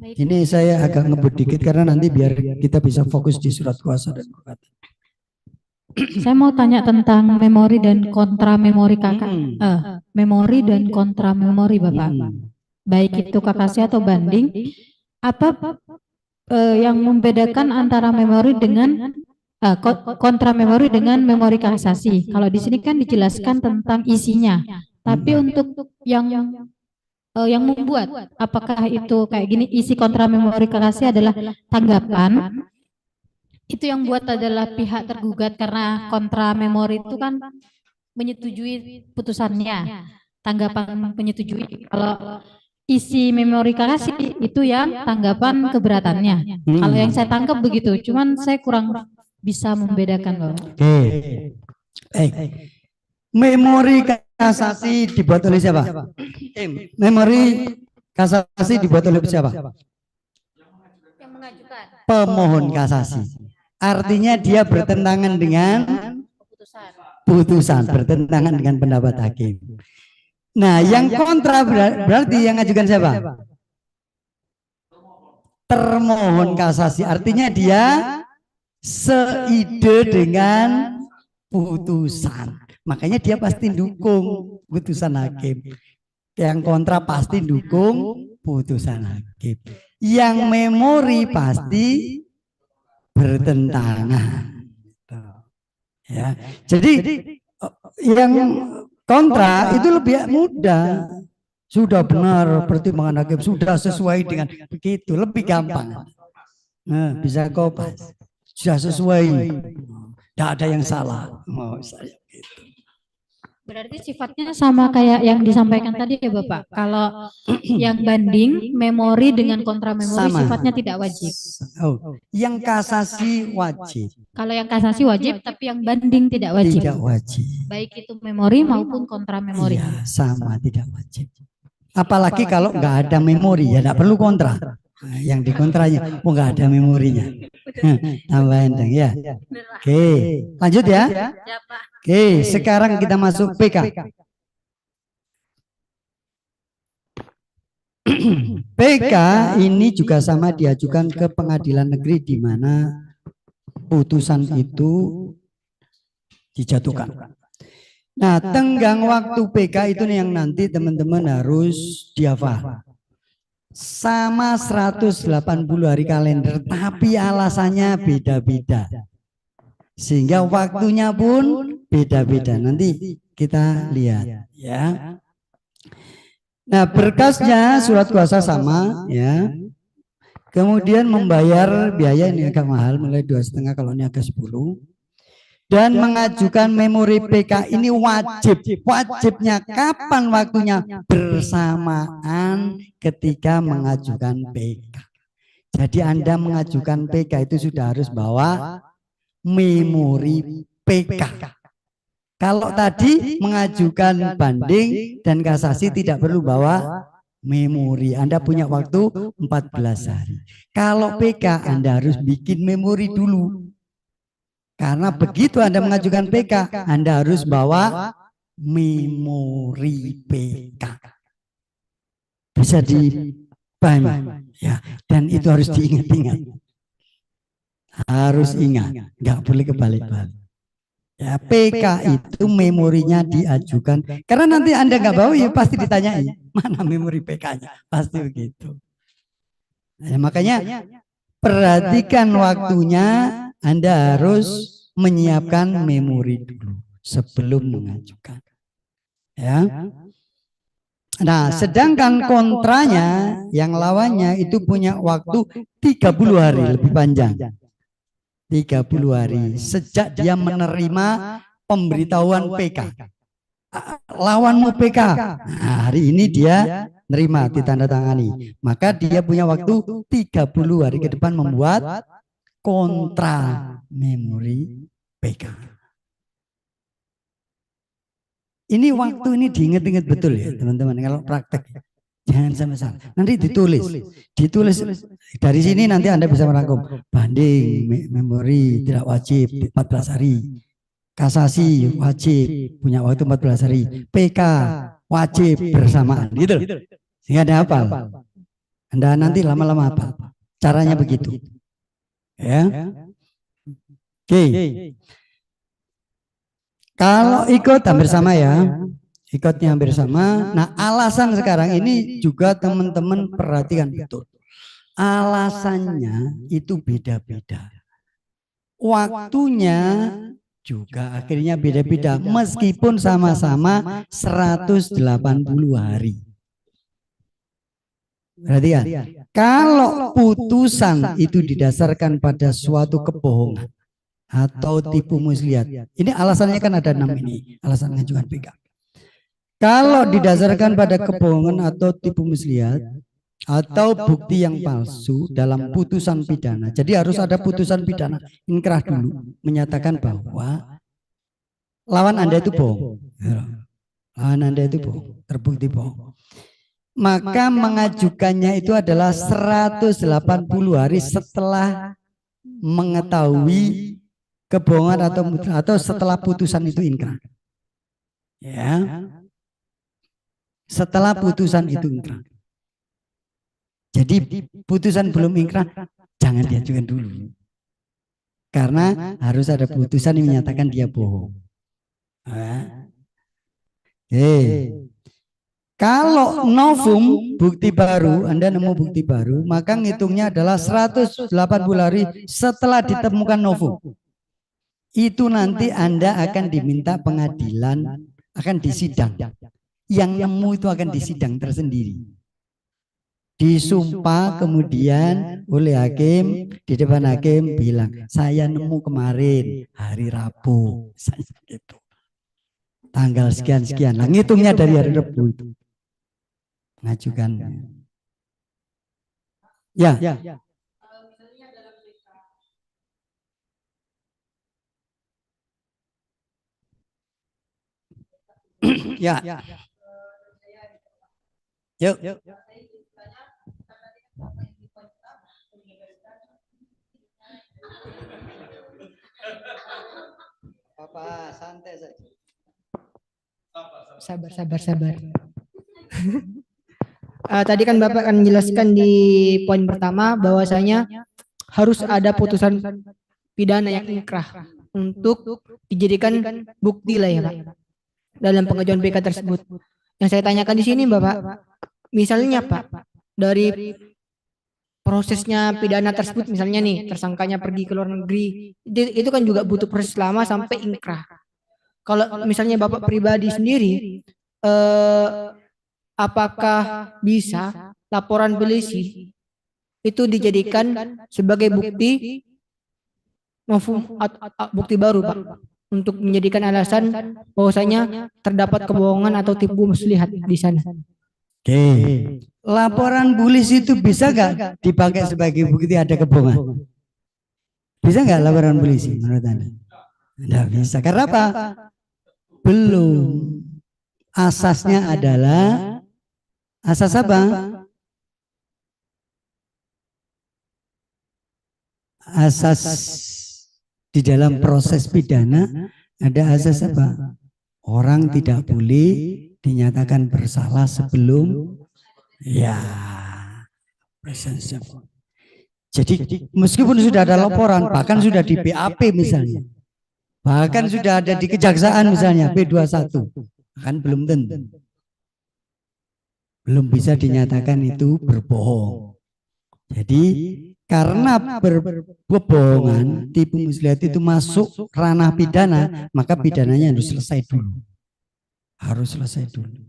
Ini saya agak ngebut dikit karena nanti biar kita bisa fokus di surat kuasa dan gugatan. Saya mau tanya tentang memori dan kontra memori kakak. Memori dan kontra memori Bapak. Baik itu kakasya atau banding. Apa yang membedakan antara memori dengan kontra memori dengan memori kasasi? Kalau di sini kan dijelaskan tentang isinya. Tapi untuk yang membuat, apakah itu kayak gini, isi kontra memori kasasi adalah tanggapan, itu yang buat adalah pihak tergugat karena kontra memori itu kan menyetujui putusannya, tanggapan menyetujui. Kalau isi memori kasasi itu yang tanggapan keberatannya. Kalau yang saya tangkap begitu, cuman saya kurang bisa membedakan Bapak. Oke. Memori kasasi dibuat oleh siapa? Memori kasasi dibuat oleh siapa? Yang mengajukan. Pemohon kasasi. Artinya dia bertentangan dengan putusan, bertentangan dengan pendapat hakim. Nah, yang kontra berarti yang ngajukan siapa? Termohon kasasi. Artinya dia seide dengan putusan. Makanya dia pasti dukung putusan hakim. Yang kontra pasti dukung putusan hakim. Yang memori pasti bertentangan. Ya. Jadi yang kontra itu lebih mudah. Sudah benar pertimbangan hakim, sudah sesuai dengan begitu, lebih gampang. Nah, bisa kopas. Sudah sesuai. Tidak ada yang salah. Oh, saya gitu. Berarti sifatnya sama kayak yang disampaikan tadi ya Bapak. Kalau yang banding memori dengan kontra memori Sama. sifatnya tidak wajib. Oh, yang kasasi wajib. Kalau yang kasasi wajib, tapi yang banding tidak wajib. Tidak wajib. Baik itu memori maupun kontra memori. Iya, sama tidak wajib. Apalagi kalau nggak ada memori ya tidak perlu kontra. Nah, yang dikontranya, nggak ada memorinya. Tambah enteng ya. Oke, lanjut ya. Ya Pak. Oke, sekarang kita masuk PK. PK ini juga sama diajukan ke pengadilan negeri di mana putusan itu dijatuhkan. Nah, tenggang waktu PK itu nih yang nanti teman-teman harus dihafal. Sama 180 hari kalender, tapi alasannya beda-beda. Sehingga waktunya pun beda-beda. Nanti kita lihat ya. Nah, berkasnya surat kuasa sama ya. Kemudian membayar biaya ini agak mahal, mulai 2,5 kalau ini agak 10. Dan mengajukan memori PK ini wajib. Wajibnya kapan waktunya? Bersamaan ketika mengajukan PK. Jadi Anda mengajukan PK itu sudah harus bawa memori PK. Kalau tadi mengajukan banding dan kasasi tidak perlu bawa memori. Anda punya waktu 14 hari. Kalau PK Anda harus bikin memori dulu. Karena begitu Anda mengajukan PK, Anda harus bawa memori PK. Bisa dibangun ya, dan itu harus diingat-ingat. Harus ingat, nggak boleh kebalik-balik. Ya, PK itu memorinya diajukan. Karena nanti Anda nggak bawa ya pasti ditanyain mana memori PK-nya, pasti begitu. Nah, makanya perhatikan waktunya, Anda harus menyiapkan memori dulu sebelum mengajukan. Ya. Nah, sedangkan kontranya yang lawannya itu punya waktu 30 hari lebih panjang. 30 hari sejak dia menerima pemberitahuan PK. Lawanmu PK. Nah, hari ini dia nerima ditandatangani. Maka dia punya waktu 30 hari ke depan membuat kontra memori PK. Ini waktu ini diingat-ingat betul ya teman-teman kalau praktek. Jangan sampai salah. Nanti ditulis dari sini nanti Anda bisa merangkum. Banding memori tidak wajib 14 hari. Kasasi wajib punya waktu 14 hari. PK wajib bersamaan gitu. Sehingga ada apa? Anda nanti lama-lama apa? Caranya begitu. Ya. Oke. Kalau ikut hampir sama ya, ikutnya hampir sama. Nah, alasan sekarang ini juga teman-teman perhatikan betul. Alasannya itu beda-beda. Waktunya juga akhirnya beda-beda meskipun sama-sama 180 hari. Perhatikan, kalau putusan itu didasarkan pada suatu kebohongan atau tipu muslihat. Ini alasannya kan ada 6 ini, alasan mengajukan PK. Kalau didasarkan pada kebohongan atau tipu muslihat atau bukti yang palsu dalam putusan pidana. Jadi harus ada putusan pidana inkrah dulu menyatakan bahwa lawan Anda itu bohong. Lawan Anda itu bohong, terbukti bohong. Maka mengajukannya itu adalah 180 hari setelah mengetahui kebohongan atau setelah putusan itu inkrah. Ya. Setelah putusan itu inkrah. Jadi putusan belum inkrah jangan diajukan dulu. Karena harus ada putusan yang menyatakan dia bohong. Kalau novum bukti baru, Anda nemu bukti baru, maka ngitungnya adalah 180 hari setelah ditemukan novum. Itu nanti Anda akan diminta pengadilan, akan disidang. Yang nemu itu akan disidang tersendiri. Disumpah kemudian oleh hakim, di depan hakim bilang, saya nemu kemarin hari Rabu, gitu. Tanggal sekian-sekian, nah ngitungnya dari hari Rabu itu. Mengajukan. Ya. Ya. Yuk. Papa santai saja. Sabar. Tadi kan Bapak akan menjelaskan di poin pertama bahwasanya harus ada putusan pidana yang inkrah untuk dijadikan bukti lah ya Pak dalam pengajuan PK tersebut. Yang saya tanyakan di sini Bapak, misalnya Pak dari prosesnya pidana tersebut misalnya nih tersangkanya pergi ke luar negeri, itu kan juga butuh proses lama sampai inkrah. Kalau misalnya Bapak pribadi sendiri, apakah bisa laporan polisi itu dijadikan sebagai bukti novum bukti baru Pak untuk menjadikan alasan bahwasanya terdapat kebohongan atau tipu muslihat di sana? Oke. Laporan polisi itu bisa nggak dipakai sebagai bukti ada kebohongan? Bisa nggak laporan polisi menurut Anda? Tidak bisa. Karena apa? Belum. Asasnya adalah asas apa? Asas di dalam proses pidana ada asas apa? Orang tidak boleh dinyatakan bersalah sebelum ya presensi. Jadi meskipun sudah ada laporan, bahkan sudah di BAP misalnya, Bahkan sudah ada di kejaksaan misalnya P21. Kan belum tentu. Belum bisa dinyatakan itu berbohong. Jadi karena berbohongan, tipu muslihat itu masuk ranah pidana, maka pidananya harus selesai dulu. Harus selesai dulu.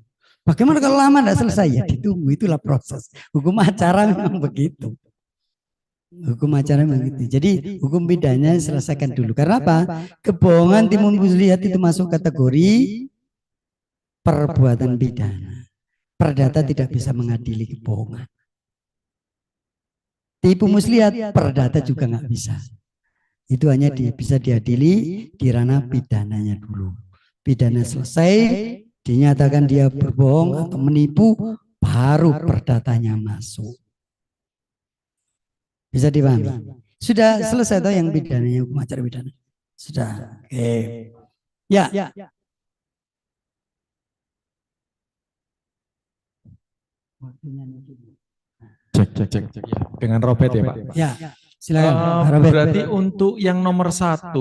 Bagaimana kalau lama tidak selesai? Ya ditunggu, itulah proses. Hukum acara memang begitu. Hukum acara memang begitu. Jadi hukum pidana selesaikan dulu. Karena apa? Kebohongan tipu muslihat itu masuk kategori perbuatan pidana. Perdata tidak bisa mengadili kebohongan. Tipu muslihat, perdata juga nggak bisa. Itu hanya bisa diadili di ranah pidananya dulu. Pidana selesai, dinyatakan dia berbohong atau menipu, baru perdatanya masuk. Bisa dipahami? Sudah selesai atau yang pidananya, hukum acara pidana? Sudah. Oke. Ya. Cek. Ya. Dengan Robert ya Pak. Ya, silakan. Berarti untuk yang nomor 1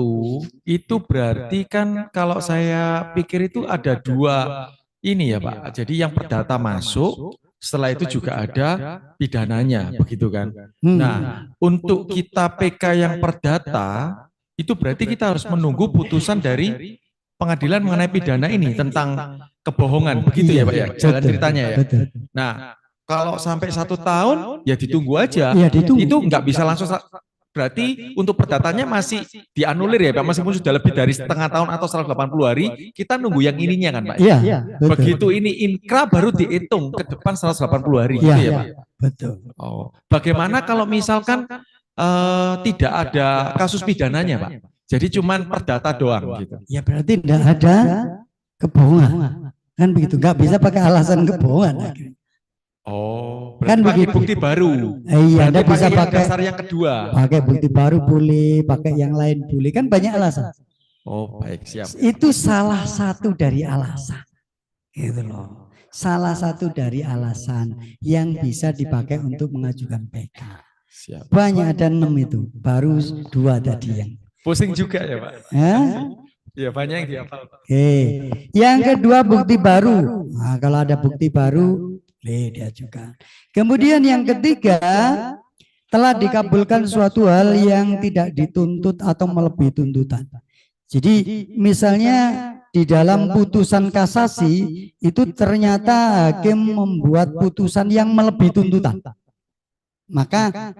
itu berarti kan kalau saya pikir itu ada 2 ini ya Pak. Jadi yang perdata masuk, setelah itu juga ada pidananya, begitu kan. Nah, untuk kita PK yang perdata, itu berarti kita harus menunggu putusan dari pengadilan mengenai pidana ini tentang kebohongan, begitu ya Pak ya, jalan ceritanya ya. Nah, kalau sampai 1 tahun, ya ditunggu aja. Ya, ditunggu. Itu nggak bisa langsung, berarti untuk perdatanya masih dianulir ya Pak, meskipun sudah lebih dari setengah tahun atau 180 hari, kita nunggu yang ininya kan Pak. Iya, begitu ini inkrah baru dihitung ke depan 180 hari gitu ya Pak. Betul. Oh, bagaimana kalau misalkan tidak ada kasus pidananya Pak? Jadi cuman perdata doang gitu. Ya berarti tidak ada kebohongan. Kan begitu, nggak bisa pakai alasan kebohongan. Oh, Kan berarti begitu. bukti baru. Iya, Anda Berarti bisa yang pakai dasar yang kedua. Pakai bukti baru boleh, pakai yang lain boleh, kan banyak alasan. Oh, baik, siap. Itu salah satu dari alasan. Gitu loh. Salah satu dari alasan yang bisa dipakai untuk mengajukan PK. Siap. Banyak, ada 6 itu, baru 2 tadi yang. Pusing juga ya Pak. Ya banyak yang dihafal. Oke. Yang kedua bukti baru. Nah, kalau ada bukti baru boleh diajukan. Kemudian yang ketiga, telah dikabulkan suatu hal yang tidak dituntut atau melebihi tuntutan. Jadi misalnya di dalam putusan kasasi itu ternyata hakim membuat putusan yang melebihi tuntutan. Maka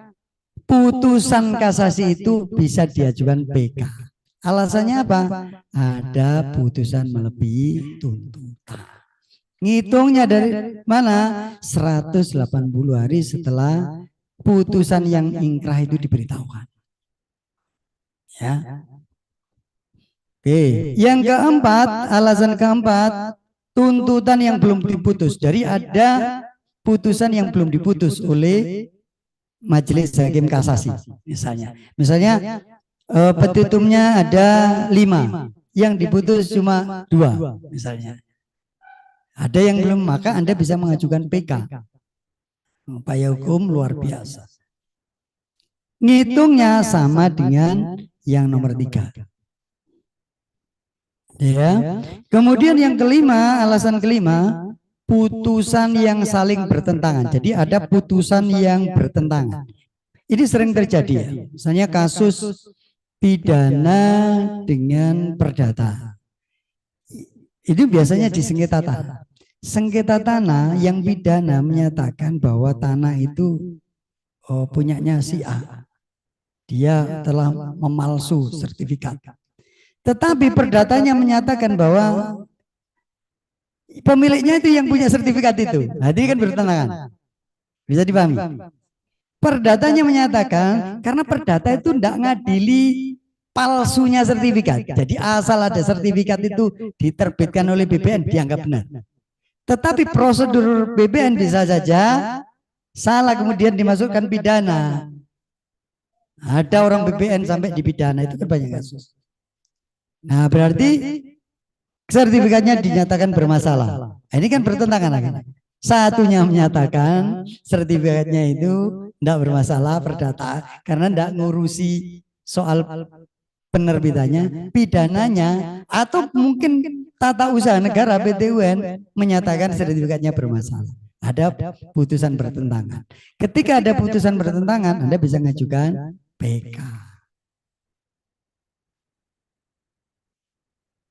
putusan kasasi itu bisa diajukan PK. Alasannya apa? Ada putusan melebihi tuntutan. Ngitungnya dari mana? 180 hari setelah putusan yang ingkrah itu diberitahukan. Ya. Oke. Yang keempat, alasan keempat, tuntutan yang belum diputus. Jadi ada putusan yang belum diputus oleh majelis hakim kasasi. Misalnya petitumnya ada 5, yang diputus cuma 2 misalnya. Ada yang belum, maka Anda bisa mengajukan PK. Upaya hukum luar biasa. Ngitungnya sama dengan yang nomor 3. Ya. Kemudian yang kelima, alasan kelima, putusan yang saling bertentangan. Jadi ada putusan yang bertentangan. Ini sering terjadi ya. Misalnya kasus pidana dengan perdata. Itu biasanya di sengketa tanah. Sengketa tanah yang pidana menyatakan bahwa tanah itu punyanya si A. Dia telah memalsu sertifikat. Tetapi perdatanya menyatakan bahwa pemiliknya itu yang punya sertifikat itu. Nah, ini kan bertentangan. Bisa dipahami? Perdatanya menyatakan karena perdata itu tidak ngadili palsunya sertifikat. Jadi asal ada sertifikat itu diterbitkan oleh BPN dianggap benar. Tetapi prosedur BPN bisa saja salah kemudian dimasukkan pidana. Ada orang BPN sampai dipidana, itu kan banyak kasus. Nah berarti sertifikatnya dinyatakan bermasalah. Ini kan bertentangan kan? Satunya menyatakan sertifikatnya itu tidak bermasalah perdata karena tidak ngurusi soal penerbitannya, pidananya, atau mungkin tata usaha negara PT-UN menyatakan sertifikatnya bermasalah. Ada putusan bertentangan. Ketika ada putusan bertentangan, Anda bisa mengajukan PK.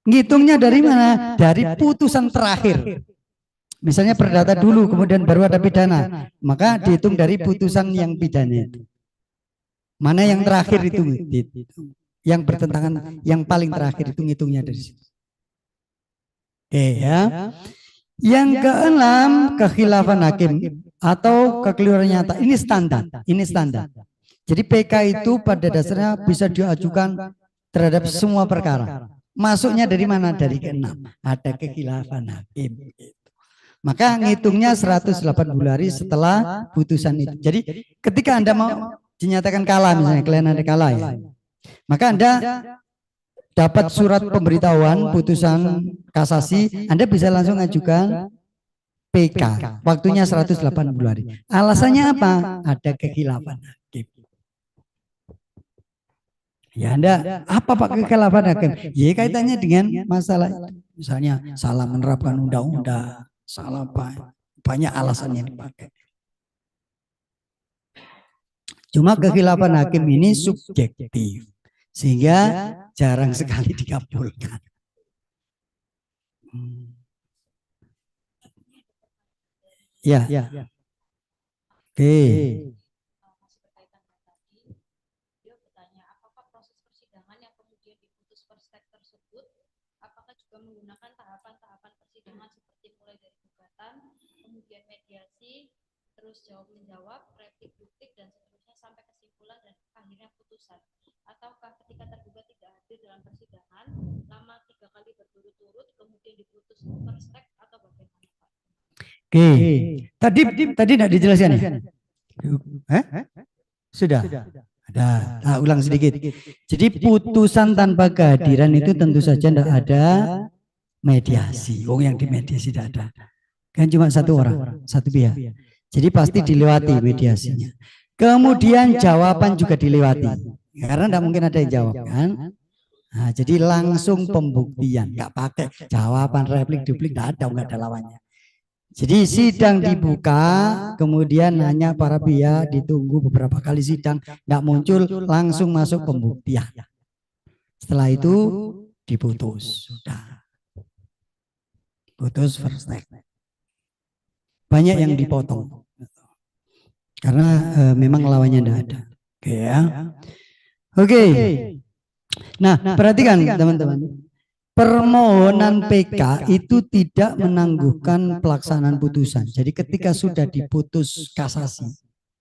Ngitungnya dari mana? Dari putusan terakhir. Misalnya perdata dulu, kemudian baru ada pidana. Maka dihitung dari putusan yang pidana itu. Mana yang terakhir itu? Yang bertentangan, yang paling terakhir itu ngitungnya dari situ. Oke ya. Yang keenam, kekhilafan hakim atau kekeliruan nyata. Ini standar. Ini standar. Jadi PK itu pada dasarnya bisa diajukan terhadap semua perkara. Masuknya dari mana? Dari keenam. Ada kekhilafan hakim. Maka ngitungnya 180 hari setelah putusan itu. Jadi ketika Anda mau dinyatakan kalah, misalnya kalian ada kalah ya, maka Anda dapat surat pemberitahuan putusan kasasi, Anda bisa langsung ajukan PK. Waktunya 180 hari. Alasannya apa? Ada kekhilafan hakim. Ya Anda, apa Pak kekhilafan hakim? Ya kaitannya dengan masalah itu. Misalnya salah menerapkan undang-undang, salah banyak alasan yang dipakai. Cuma kekhilafan hakim ini subjektif, sehingga jarang sekali dikabulkan. Ya. Oke. Menggunakan tahapan-tahapan persidangan seperti mulai dari gugatan, kemudian mediasi, terus jawab menjawab, replik duplik dan seterusnya sampai kesimpulan dan akhirnya putusan. Ataukah ketika tergugat tidak hadir dalam persidangan lama 3 kali berturut-turut kemudian diputus first track atau bagaimana Pak? Oke. Tadi tidak dijelaskan ya? Sudah. Ada, ulang sedikit. Jadi putusan tanpa kehadiran itu tentu saja tidak ada mediasi. Yang di mediasi tidak ada. Kan cuma satu orang, satu pihak. Jadi pasti dilewati mediasinya. Kemudian jawaban juga dilewati. Karena tidak mungkin ada yang jawab kan. Nah, jadi langsung pembuktian, nggak pakai jawaban replik duplik, nggak ada lawannya. Jadi sidang dibuka, kemudian hanya para pihak ditunggu beberapa kali sidang, tidak muncul, langsung masuk pembuktian. Setelah itu diputus, sudah. Putus first take. Banyak yang dipotong, karena memang lawannya tidak ada. Oke ya. Oke. Nah, perhatikan teman-teman. Permohonan PK itu tidak menangguhkan pelaksanaan putusan. Jadi ketika sudah diputus kasasi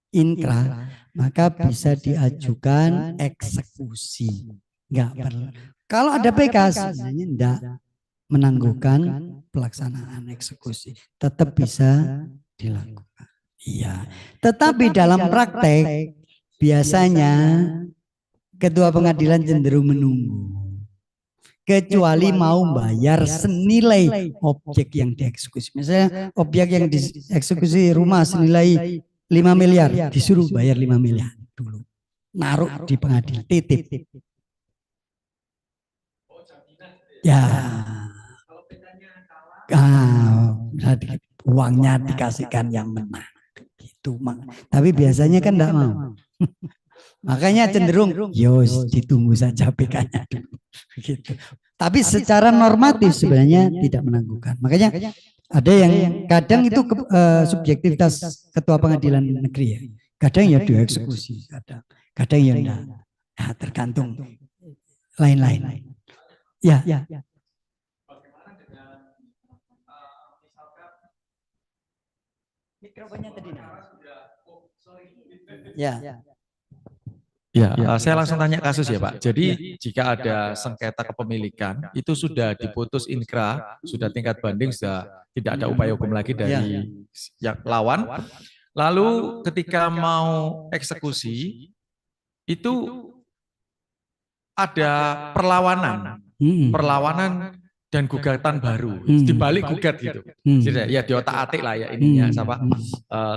inkra, maka bisa diajukan eksekusi. Enggak perlu. Kalau ada PK sebenarnya tidak menangguhkan pelaksanaan eksekusi. Tetap bisa dilakukan. Iya. Tetapi dalam praktek biasanya ketua pengadilan cenderung menunggu. Kecuali mau bayar senilai objek yang dieksekusi. Misalnya objek yang dieksekusi rumah senilai 5 miliar, disuruh bayar 5 miliar dulu. Naruh di pengadilan, titip. Ya. Uangnya dikasihkan yang menang. Gitu. Tapi biasanya kan enggak mau. Makanya cenderung, yos ditunggu saja PK-nya dulu. Gitu. Tapi secara normatif sebenarnya tidak menangguhkan. Makanya ada yang kadang itu subjektivitas ketua pengadilan negeri ya. Kadang ya dieksekusi, kadang ya enggak. Nah, tergantung lain-lain. Ya. Bagaimana dengan misalkan mikrofonnya tadi. Ya. Ya, saya langsung tanya kasus ya Pak. Jadi jika ada sengketa kepemilikan, itu sudah diputus inkra, sudah tingkat banding, sudah tidak ada upaya hukum lagi dari yang lawan. Lalu ketika mau eksekusi, itu ada perlawanan dan gugatan baru, dibalik gugat gitu. Jadi ya di otak atik lah ya ininya,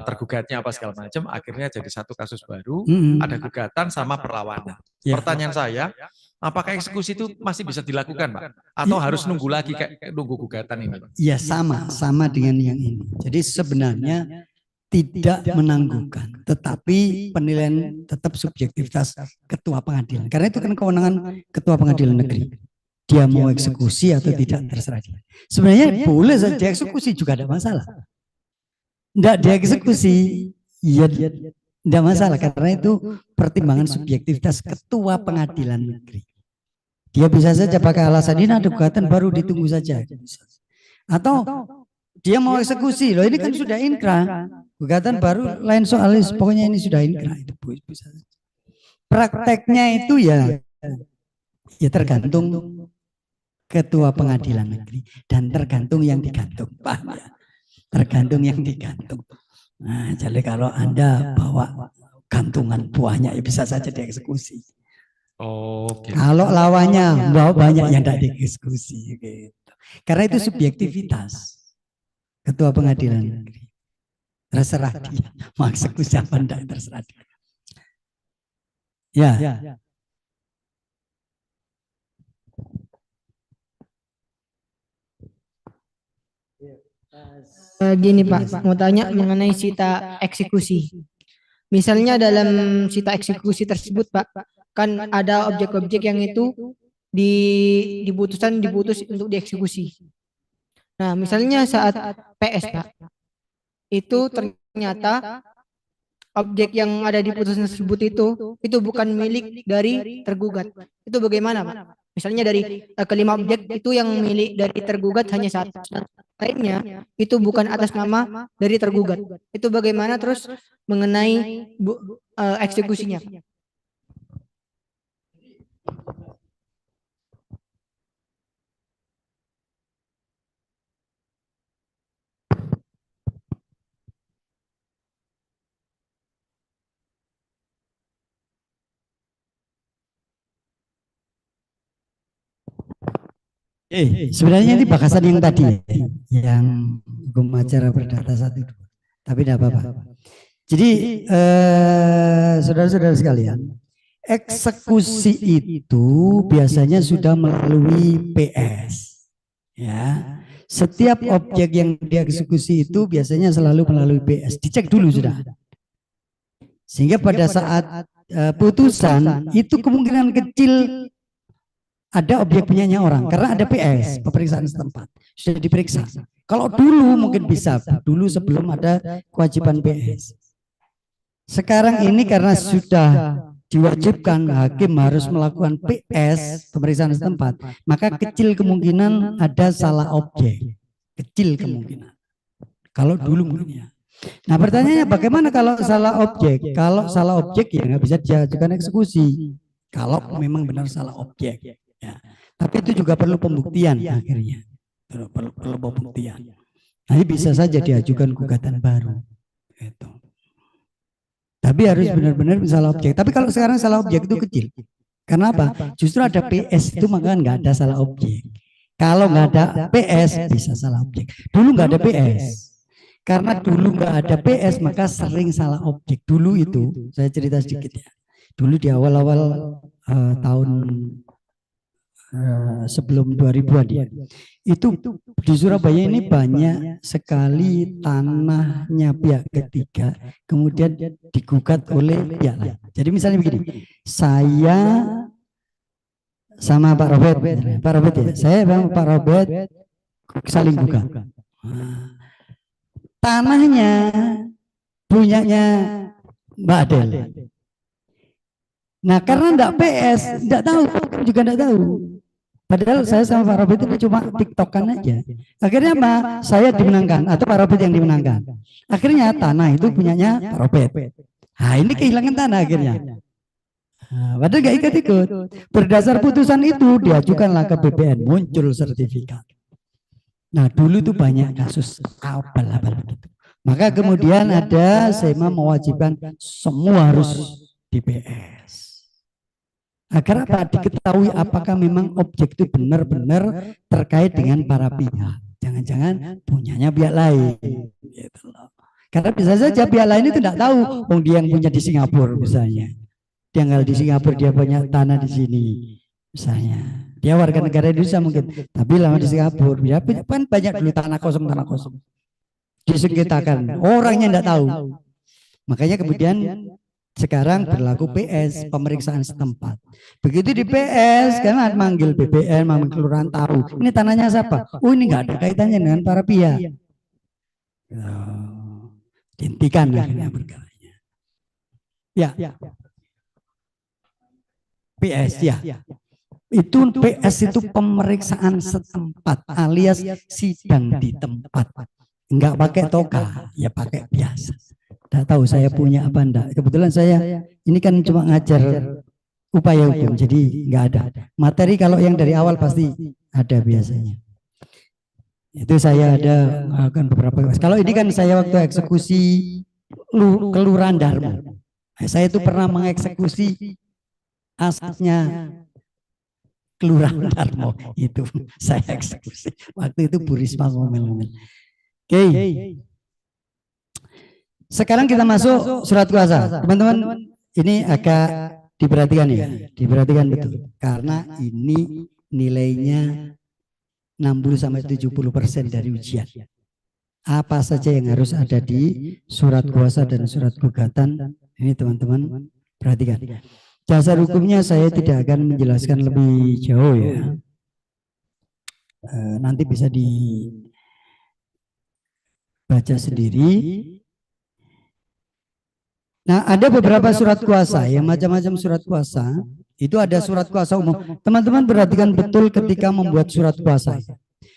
tergugatnya apa segala macam, akhirnya jadi satu kasus baru, ada gugatan sama perlawanan. Pertanyaan saya, Apakah eksekusi itu masih bisa dilakukan, Pak? Atau harus nunggu lagi kayak nunggu gugatan ini, Pak? Ya sama dengan yang ini. Jadi sebenarnya tidak menangguhkan, tetapi penilaian tetap subjektivitas ketua pengadilan. Karena itu kan kewenangan ketua pengadilan negeri. Dia mau eksekusi atau tidak terserah dia. Sebenarnya boleh saja eksekusi juga ada masalah. Tidak dieksekusi, ya tidak masalah karena itu pertimbangan subjektivitas ketua pengadilan negeri. Dia bisa saja pakai alasan ini ada gugatan baru ditunggu saja. Atau dia mau eksekusi, loh ini kan sudah inkrah. Gugatan baru lain soal, pokoknya ini sudah inkrah. Itu bisa. Prakteknya itu ya tergantung ketua pengadilan negeri dan tergantung yang digantung, Pak. Ya. Tergantung yang digantung. Nah, jadi kalau Anda bawa gantungan buahnya ya bisa saja dieksekusi. Oh, gitu. Kalau lawannya bawa banyak yang tidak dieksekusi gitu. Karena itu subjektivitas ketua pengadilan negeri. Terserah dia mau eksekusi apa enggak, terserah dia. Ya. Gini Pak, mau tanya mengenai sita eksekusi. Misalnya dalam sita eksekusi tersebut Pak, kan ada objek-objek yang itu diputus untuk dieksekusi. Nah, misalnya saat PS Pak, itu ternyata objek yang ada di putusan tersebut itu bukan milik dari tergugat. Itu bagaimana Pak? Misalnya dari kelima objek itu yang milik dari tergugat hanya satu, lainnya itu bukan atas nama dari tergugat. Itu bagaimana terus mengenai eksekusinya? Sebenarnya ini bakasan yang tadi yang hukum acara perdata 1, 2. Tapi tidak apa-apa. Jadi saudara-saudara sekalian, eksekusi itu biasanya sudah melalui PS. Ya. Setiap objek yang dieksekusi itu biasanya selalu melalui PS. Dicek dulu sudah. Sehingga pada saat putusan itu kemungkinan kecil ada objek punyanya orang karena ada PS, pemeriksaan setempat sudah diperiksa. Kalau dulu mungkin bisa, dulu sebelum ada kewajiban PS. Sekarang ini karena sudah diwajibkan hakim harus melakukan PS, pemeriksaan setempat, maka kecil kemungkinan ada salah objek, kecil kemungkinan. Kalau dulu mungkin ya. Nah pertanyaannya bagaimana kalau salah objek? Kalau salah objek ya nggak bisa diajukan eksekusi. Kalau memang benar salah objek. Ya. Tapi itu juga perlu pembuktian akhirnya. Perlu pembuktian. Nanti bisa saja diajukan gugatan baru. Gitu. Tapi harus benar-benar salah objek. Tapi kalau sekarang salah objek itu kecil. Karena apa? Justru ada PS itu maka nggak ada salah objek. Kalau nggak ada PS bisa salah objek. Dulu nggak ada PS. Karena dulu nggak ada PS maka sering salah objek. Dulu itu saya cerita sedikit ya. Dulu di awal-awal tahun sebelum 2000-an ya. Itu di Surabaya ini banyak sekali tanahnya pihak ketiga kemudian digugat oleh pihak lain. Jadi misalnya begini, saya sama Pak Robert ya, saya sama Pak Robert saling gugat. Tanahnya punyanya Mbak Adel. Nah karena enggak PS, enggak tahu, juga enggak tahu. Padahal saya sama Pak Robert itu cuma tiktokan aja. Akhirnya apa? Saya dimenangkan atau Pak Robert yang dimenangkan. Akhirnya tanah itu punyanya Pak Robert. Nah ini kehilangan tanah akhirnya. Nah, padahal nggak ikut-ikut. Berdasar putusan itu diajukanlah ke BPN, muncul sertifikat. Nah dulu itu banyak kasus abal-abal begitu. Maka kemudian ada SEMA mewajibkan semua harus di PS. Agar apa? Diketahui apakah memang objek itu benar-benar terkait dengan para pihak. Jangan-jangan punyanya pihak lain. Gitu loh. Karena bisa saja pihak lain itu tidak tahu, dia yang punya di Singapura misalnya. Dia tinggal di Singapura, dia punya tanah di sini. Misalnya dia warga negara Indonesia mungkin, tapi lama di Singapura, ya kan banyak dulu tanah kosong disengketakan, orangnya tidak tahu. Makanya kemudian sekarang berlaku PS, pemeriksaan setempat. Begitu di PS, kan manggil BPN, manggil kelurahan tahu. Ini tanahnya siapa? Oh, ini nggak ada kaitannya dengan para pihak. Dihentikan akhirnya perkaranya. Ya. PS ya. Itu PS itu pemeriksaan setempat alias sidang di tempat. Enggak pakai toka, ya pakai biasa. Tidak tahu saya punya apa enggak. Kebetulan saya ini kan cuma ngajar upaya hukum, jadi enggak ada. Materi kalau yang dari awal pasti ada biasanya. Itu saya ada melakukan beberapa. Kalau ini kan saya waktu eksekusi Kelurahan Darmo. Saya itu pernah mengeksekusi asetnya Kelurahan Darmo, itu saya eksekusi. Waktu itu Bu Risma ngomel-ngomel. Oke. Sekarang kita masuk surat kuasa. Teman-teman, ini agak diperhatikan ya. Diperhatikan betul. Karena ini nilainya 60-70% dari ujian. Apa saja yang harus ada di surat kuasa dan surat gugatan. Ini teman-teman perhatikan. Dasar hukumnya saya tidak akan menjelaskan lebih jauh ya. Nanti bisa dibaca sendiri. Nah, ada beberapa surat kuasa ya, macam-macam surat kuasa. Itu ada surat kuasa umum. Teman-teman perhatikan betul ketika membuat surat kuasa.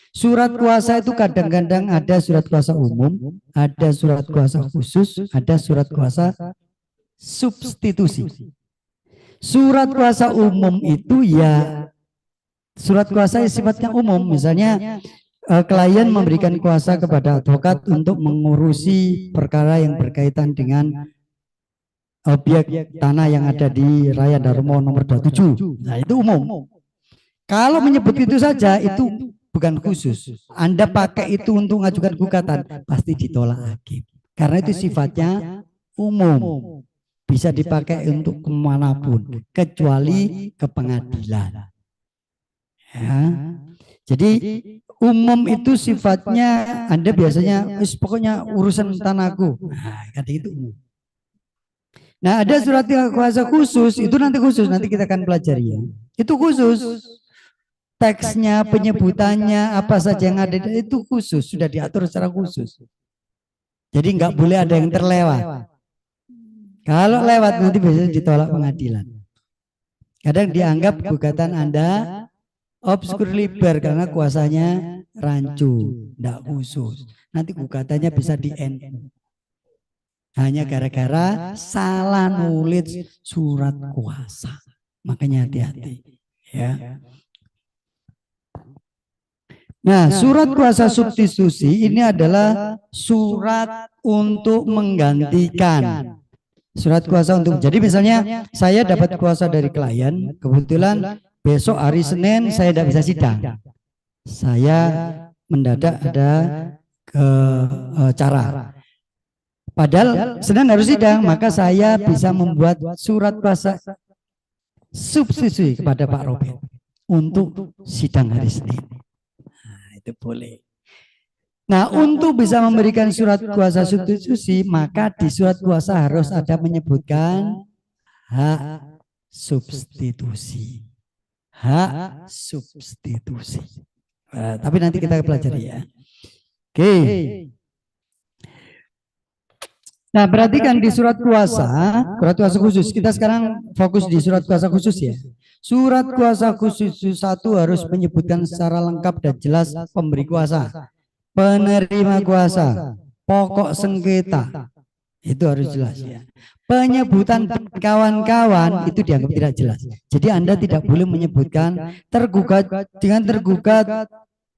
Surat kuasa itu kadang-kadang ada surat kuasa umum, ada surat kuasa khusus, ada surat kuasa substitusi. Surat kuasa umum itu ya surat kuasa yang sifatnya umum. Misalnya klien memberikan kuasa kepada advokat untuk mengurusi perkara yang berkaitan dengan objek tanah yang ada di Raya Darmo nomor 27. Nah, itu umum. Kalau menyebut itu saja itu bukan khusus. Anda pakai itu untuk mengajukan gugatan pasti ditolak hakim. Karena itu sifatnya umum. Bisa dipakai untuk kemanapun kecuali ke pengadilan. Ya. Jadi umum itu sifatnya Anda biasanya pokoknya urusan tanahku. Nah, kata itu umum. Nah, ada surat kuasa khusus, itu nanti khusus, nanti kita akan pelajari ya. Itu khusus. Teksnya, penyebutannya, apa saja yang ada itu khusus, sudah diatur secara khusus. Jadi nggak boleh ada yang terlewat. Kalau lewat nanti biasanya ditolak pengadilan. Kadang dianggap gugatan Anda obskur liber karena kuasanya rancu, tidak khusus. Nanti gugatannya bisa di NU. Hanya gara-gara salah nulis surat kuasa. Makanya hati-hati. Ya. Nah, surat kuasa substitusi ini adalah surat untuk menggantikan. Surat kuasa untuk, jadi misalnya saya dapat kuasa dari klien, kebetulan besok hari Senin saya tidak bisa sidang. Saya mendadak ada cara. Padahal Senin harus sidang, maka saya bisa membuat surat kuasa substitusi kepada Pak Robert untuk sidang hari Senin. Nah, itu boleh. Nah, untuk bisa memberikan surat kuasa substitusi, maka di surat kuasa harus ada menyebutkan hak substitusi. Hak substitusi. Tapi nanti kita pelajari ya. Oke. Nah, perhatikan di surat kuasa khusus. Kita sekarang fokus di surat kuasa khusus ya. Surat kuasa khusus 1 harus menyebutkan secara lengkap dan jelas pemberi kuasa, penerima kuasa, pokok sengketa, itu harus jelas ya. Penyebutan kawan-kawan itu dianggap tidak jelas. Jadi Anda tidak boleh menyebutkan tergugat dengan tergugat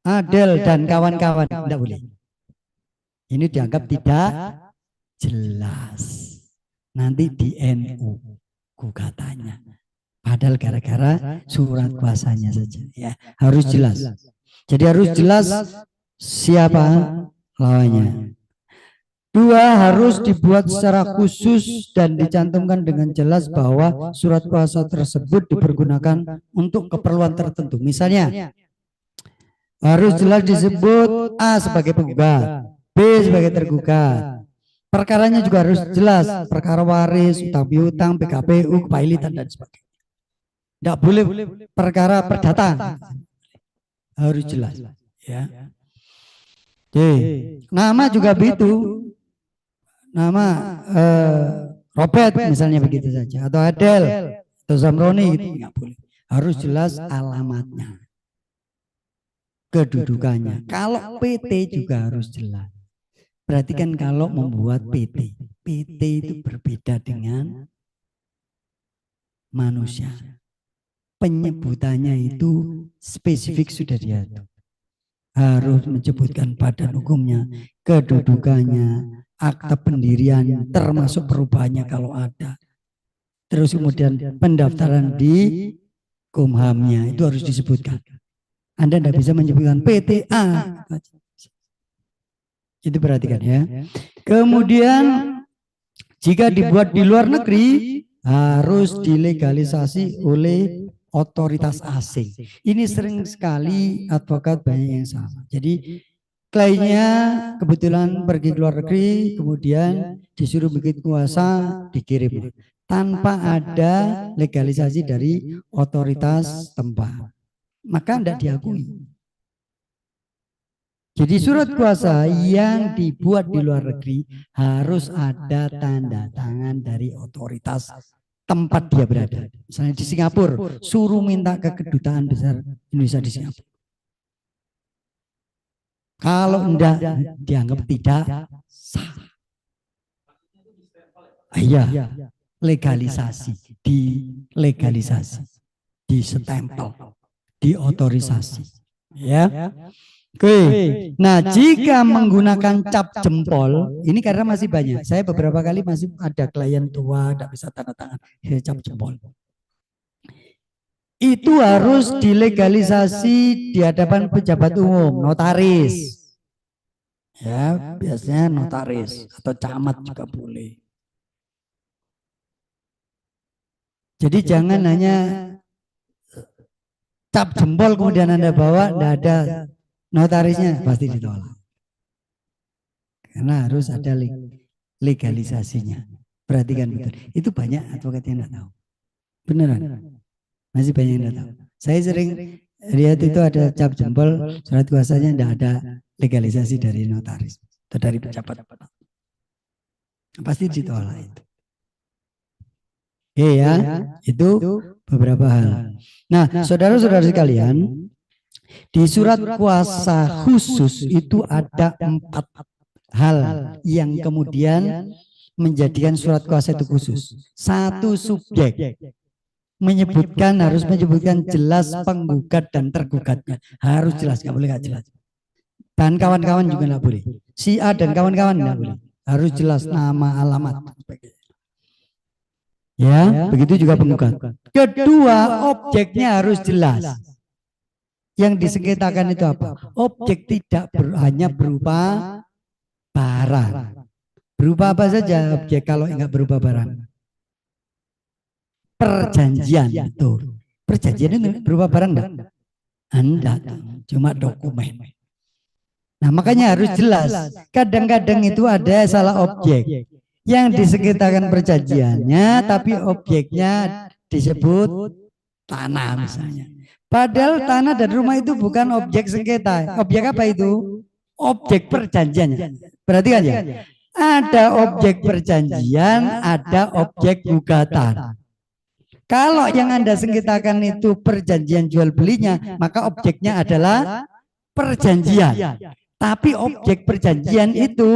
Adel dan kawan-kawan, tidak boleh. Ini dianggap tidak jelas. Nanti di NU gugatannya. Padahal gara-gara surat kuasanya saja ya. Harus jelas. Jadi harus jelas siapa lawannya. Dua, harus dibuat secara khusus dan dicantumkan dengan jelas bahwa surat kuasa tersebut dipergunakan untuk keperluan tertentu. Misalnya, harus jelas disebut A sebagai penggugat, B sebagai tergugat. Perkaranya juga harus jelas, perkara waris, utang piutang, PKPU, kepailitan dan sebagainya. Tidak boleh perkara perdata, harus jelas. Ya. Oke, nama juga begitu. Nama Robert misalnya begitu saja, atau Adel, atau Zamroni gitu, nggak boleh. Harus jelas alamatnya, kedudukannya. Kalau PT juga harus jelas. Perhatikan kalau membuat PT, PT itu berbeda dengan manusia. Penyebutannya itu spesifik sudah diatur. Harus menyebutkan badan hukumnya, kedudukannya, akta pendirian, termasuk perubahannya kalau ada. Terus kemudian pendaftaran di Kumhamnya itu harus disebutkan. Anda tidak bisa menyebutkan PTA. Itu perhatikan ya. Kemudian jika dibuat di luar negeri harus dilegalisasi oleh otoritas asing. Ini sering sekali advokat banyak yang sama. Jadi kliennya kebetulan pergi ke luar negeri, kemudian disuruh bikin kuasa, dikirim tanpa ada legalisasi dari otoritas tempat, maka tidak diakui. Jadi surat kuasa yang dibuat di luar negeri harus ada tanda tangan dari otoritas tempat dia berada. Misalnya di Singapura, suruh minta ke kedutaan besar Indonesia di Singapura. Kalau enggak dianggap tidak sah. Iya, legalisasi, dilegalisasi, disestempel, diotorisasi. Ya. Oke. Nah, jika menggunakan cap jempol, ini karena masih banyak. Saya beberapa kali masih ada klien tua tidak bisa tanda tangan, cap jempol. Itu harus dilegalisasi di hadapan pejabat umum, notaris. Ya, biasanya notaris atau camat juga boleh. Jadi jangan hanya cap jempol kemudian Anda bawa, tidak ada notarisnya, pasti ditolak. Karena harus ada legalisasinya. Perhatikan betul. Itu banyak advokat yang tidak tahu. Beneran. Masih banyak yang tidak tahu. Saya sering lihat itu ada cap jempol, surat kuasanya tidak ada legalisasi dari notaris atau dari pejabat. Pasti ditolak itu. Ya, itu beberapa hal. Nah, saudara-saudara sekalian, di surat kuasa khusus itu ada 4 hal yang kemudian menjadikan surat kuasa itu khusus. 1, subjek. Harus menyebutkan jelas penggugat dan tergugatnya. Harus jelas, nggak boleh nggak jelas. Dan kawan-kawan juga nggak boleh. Si A dan kawan-kawan nggak boleh. Harus jelas nama, alamat. Ya, begitu juga penggugat. Kedua, objeknya harus jelas. Yang disengketakan itu apa? Objek tidak hanya berupa barang. Berupa apa saja objek kalau enggak berupa barang? Perjanjian itu. Perjanjian itu berupa barang enggak? Enggak, cuma dokumen. Nah, makanya harus jelas. Kadang-kadang itu ada salah objek. Yang disengketakan perjanjiannya, tapi objeknya disebut tanah misalnya. Padahal tanah dan rumah itu bukan objek sengketa. Objek apa itu? Objek perjanjiannya. Perhatikan ya. Ada objek perjanjian, ada objek gugatan. Kalau yang Anda sengketakan itu perjanjian jual belinya, maka objeknya adalah perjanjian. Tapi objek perjanjian itu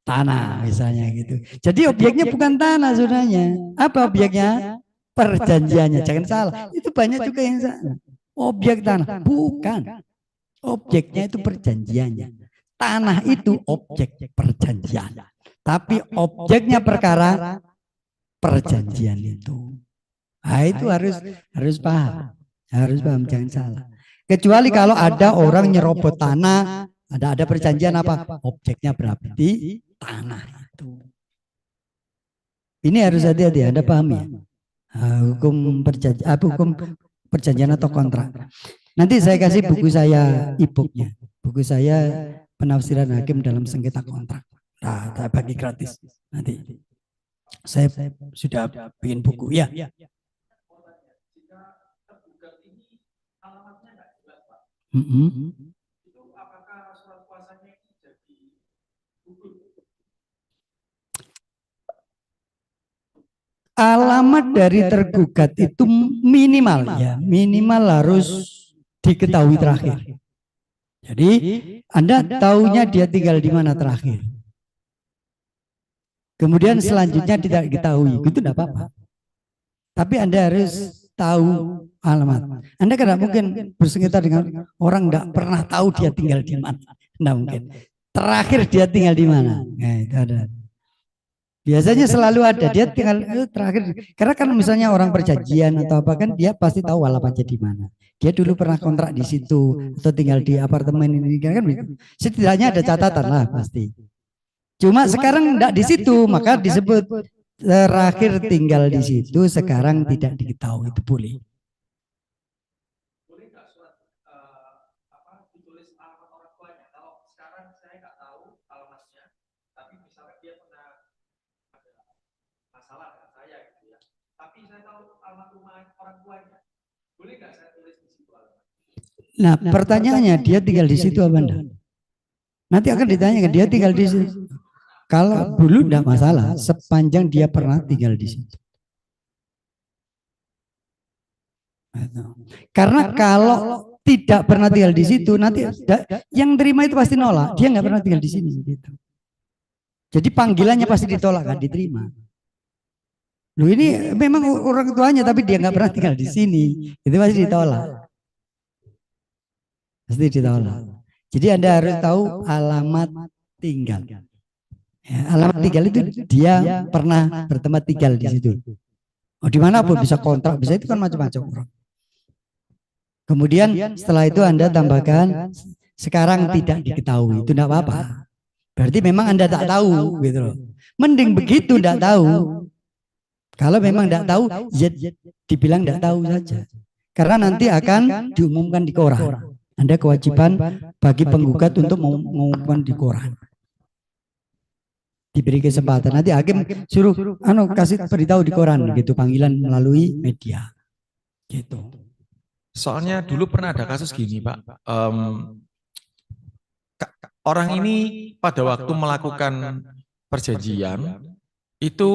tanah misalnya gitu. Jadi objeknya bukan tanah sebenarnya. Apa objeknya? Perjanjiannya. Jangan salah. Itu banyak juga yang salah. Objek tanah. Bukan. Objeknya itu perjanjiannya. Tanah itu objek perjanjian. Tapi objeknya perkara perjanjian itu. Nah, itu harus paham. Harus paham, jangan salah. Kecuali kalau ada orang nyerobot tanah, ada perjanjian apa? Objeknya berarti tanah itu. Ini harus hati-hati, Anda paham ya? Hukum perjanjian atau kontrak. Nanti saya kasih buku saya e-booknya. Buku saya penafsiran hakim dalam sengketa kontrak. Nah, saya bagi gratis. Nanti saya sudah bikin buku ya. Alamat dari tergugat itu minimal ya, minimal harus diketahui terakhir. Jadi Anda taunya dia tinggal di mana terakhir. Kemudian selanjutnya tidak diketahui, itu tidak apa-apa. Tapi Anda harus tahu alamat. Anda kan tidak mungkin bersengketa dengan orang tidak pernah tahu dia tinggal di mana. Tidak mungkin. Terakhir dia tinggal di mana. Nah, itu ada. Biasanya selalu ada, dia tinggal terakhir. Karena kan misalnya orang perjanjian atau apa kan dia pasti tahu alamatnya di mana. Dia dulu pernah kontrak di situ atau tinggal di apartemen ini kan setidaknya ada catatan lah pasti. Cuma sekarang tidak di situ, maka disebut terakhir tinggal di situ, sekarang tidak diketahui, itu boleh. Boleh nggak surat ditulis alamat orang tuanya? Kalau sekarang saya nggak tahu alamatnya, tapi misalnya dia pernah masalah dengan saya gitu ya. Tapi saya tahu alamat rumah orang tuanya. Boleh nggak saya tulis di situ alamat? Nah, pertanyaannya dia tinggal di situ apa enggak? Nanti akan ditanyakan dia tinggal di situ. Kalau dulu enggak masalah, sepanjang dia pernah tinggal di situ. Karena kalau tidak pernah tinggal di situ, nanti yang terima itu pasti nolak. Dia nggak pernah tinggal di sini. Gitu. Jadi panggilannya pasti ditolak, kan diterima. Loh ini memang orang tuanya tapi dia nggak pernah tinggal di sini, itu pasti ditolak. Pasti ditolak. Jadi Anda harus tahu alamat tinggal. Ya, alamat tinggal itu dia pernah bertempat tinggal di situ. Oh, di mana pun bisa kontrak, bisa itu kan macam-macam orang. Kemudian setelah itu Anda tambahkan sekarang tidak diketahui, itu tidak apa-apa. Berarti memang Anda tak tahu, gitu loh. Mending begitu tidak tahu. Kalau memang tidak tahu, ya dibilang tidak tahu saja. Karena nanti akan diumumkan di koran. Anda kewajiban bagi penggugat untuk mengumumkan di koran. Diberi kesempatan. Nanti hakim suruh kasih beritahu di koran gitu, panggilan melalui media. Gitu. Soalnya dulu pernah ada kasus gini, Pak. Orang ini pada waktu melakukan perjanjian itu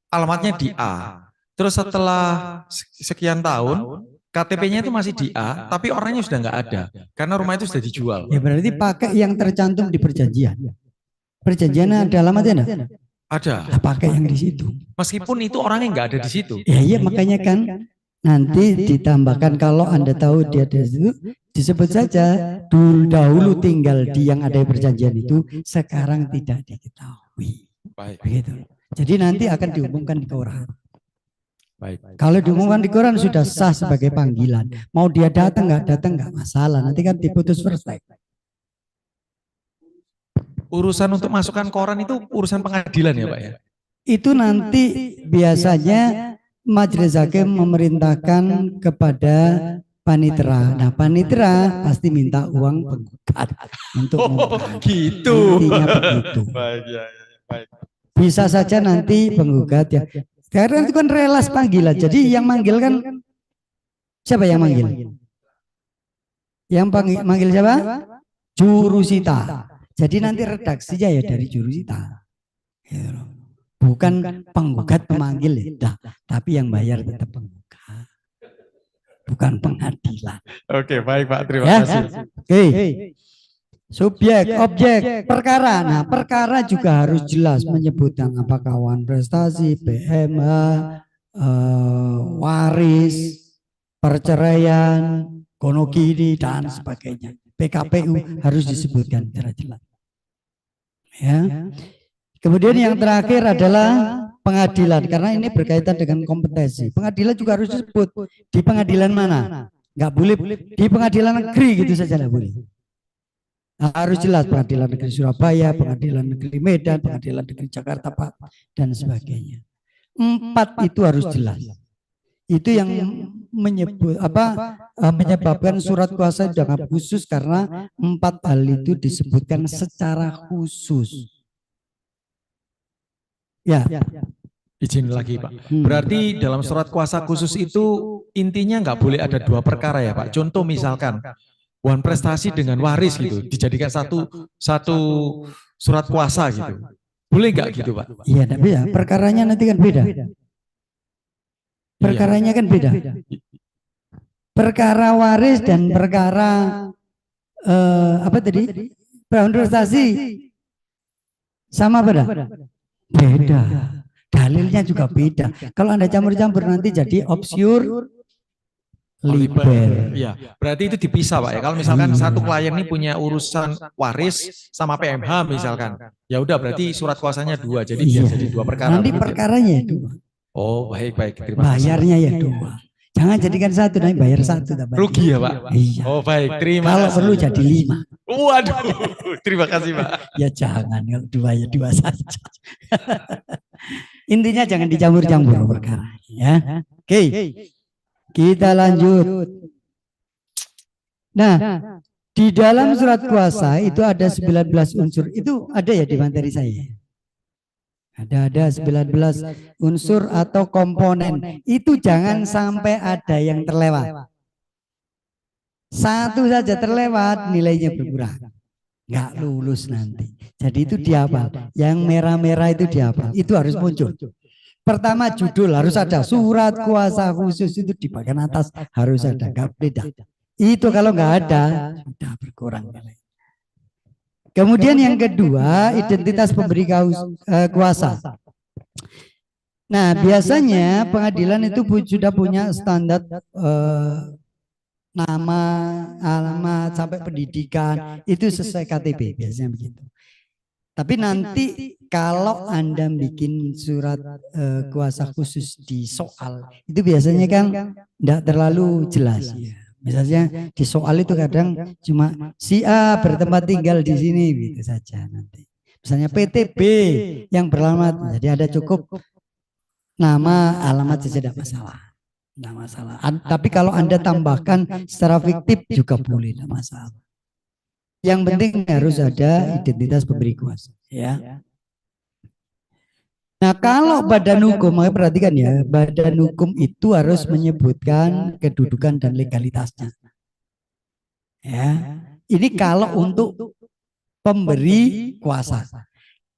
alamatnya di A. Terus setelah sekian tahun KTP-nya itu masih di A, tapi orangnya sudah nggak ada karena rumah itu sudah dijual. Ya berarti pakai yang tercantum di perjanjian. Perjanjian ada alamatnya enggak? Ada. Nah, pakai yang di situ. Meskipun itu orangnya nggak ada di situ. Ya iya makanya kan nanti ditambahkan kalau Anda tahu dia di situ, disebut saja dahulu tinggal di yang ada perjanjian itu, sekarang tidak diketahui. Baik. Begitu. Jadi nanti akan diumumkan di koran. Baik. Kalau diumumkan di koran sudah sah sebagai panggilan. Mau dia datang nggak masalah. Nanti kan diputus selesai. Urusan untuk masukkan koran itu urusan pengadilan ya Pak ya? Itu nanti biasanya majelis hakim memerintahkan kepada panitera. Nah panitera pasti minta uang penggugat untuk gitu. intinya begitu. Baik, ya, baik. Bisa saja nanti penggugat ya. Karena itu kan relas panggilan. Jadi yang manggil kan siapa yang manggil? Yang manggil siapa? Jurusita. Jadi nanti redaksinya ya dari jurusita. Bukan penggugat pemanggil ya. Tapi yang bayar tetap penggugat. Bukan pengadilan. Oke, baik Pak. Terima kasih. Oke. Subjek, objek, perkara. Nah, perkara juga harus jelas menyebutkan apakah kawan prestasi, PMH, waris, perceraian, gonogini dan sebagainya. PKPU harus disebutkan secara jelas. Ya. Kemudian yang terakhir adalah pengadilan, karena ini berkaitan dengan kompetensi. Pengadilan juga harus disebut di pengadilan mana. Nggak boleh di pengadilan negeri gitu saja nggak boleh. Harus jelas Pengadilan Negeri Surabaya, Pengadilan Negeri Medan, Pengadilan Negeri Jakarta Pak, dan sebagainya. 4 itu harus jelas. Itu yang menyebabkan surat kuasa dianggap khusus karena 4 hal itu disebutkan secara khusus. Ya. Izin lagi Pak. Berarti dalam surat kuasa khusus itu intinya nggak boleh ada 2 perkara ya Pak. Contoh misalkan wan prestasi dengan waris gitu dijadikan satu surat kuasa gitu. Boleh nggak gitu Pak? Iya, tapi ya perkaranya nanti kan beda. Perkaranya kan beda. Perkara waris dan perkara apa tadi? Wan prestasi sama beda? Beda. Dalilnya juga beda. Kalau Anda campur-campur nanti jadi obscure liber. Iya, berarti itu dipisah Pak ya. Kalau misalkan satu klien ini punya urusan waris sama PMH misalkan, ya udah berarti surat kuasanya 2, jadi biar jadi 2 perkara. Nanti perkaranya 2. Oh baik, terima kasih. Bayarnya ya 2. Jangan jadikan 1, nanti bayar 1. Rugi ya Pak? Iya. Oh baik, terima Kalau kasih. perlu jadi 5. Waduh, terima kasih Pak. Ya jangan, kalau 2 ya 2 saja. Intinya jangan dicampur-campur perkara. Ya. Oke. Kita lanjut. Nah, di dalam surat kuasa itu ada 19 unsur. Itu ada ya di materi saya. Ada 19 unsur atau komponen. Itu jangan sampai ada yang terlewat. 1 saja terlewat nilainya berkurang. Nggak lulus nanti. Jadi itu dihafal. Yang merah-merah itu dihafal. Itu harus muncul. Pertama judul harus ada, surat kuasa khusus itu di bagian atas harus ada, nggak beda. Itu kalau nggak ada sudah berkurang. Kemudian yang kedua identitas pemberi kuasa. Nah biasanya pengadilan itu sudah punya standar nama, alamat sampai pendidikan itu sesuai KTP biasanya begitu. Tapi nanti kalau Anda bikin surat kuasa khusus di soal, itu biasanya kan tidak terlalu jelas. Ya. Misalnya di soal itu kadang cuma si A bertempat tinggal di sini, gitu saja nanti. Misalnya PTB yang beralamat, jadi ada cukup nama, alamat saja tidak masalah. Tidak masalah. Tapi kalau Anda tambahkan secara fiktif juga boleh, tidak masalah. Yang penting harus ada identitas pemberi kuasa, ya. Nah, kalau badan hukum, maka perhatikan ya, badan hukum itu harus menyebutkan kedudukan dan legalitasnya. Ya, ini kalau untuk pemberi kuasa.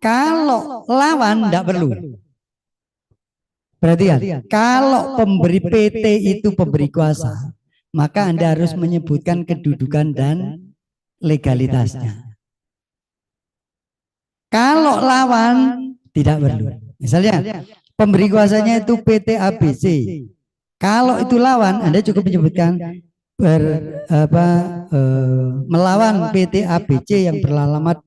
Kalau lawan tidak perlu. Perhatikan, kalau pemberi PT itu pemberi kuasa, maka Anda harus menyebutkan kedudukan dan legalitasnya. Kalau lawan tidak perlu. Misalnya pemberi kuasanya itu PT ABC. Kalau itu lawan, Anda cukup menyebutkan melawan PT ABC yang beralamat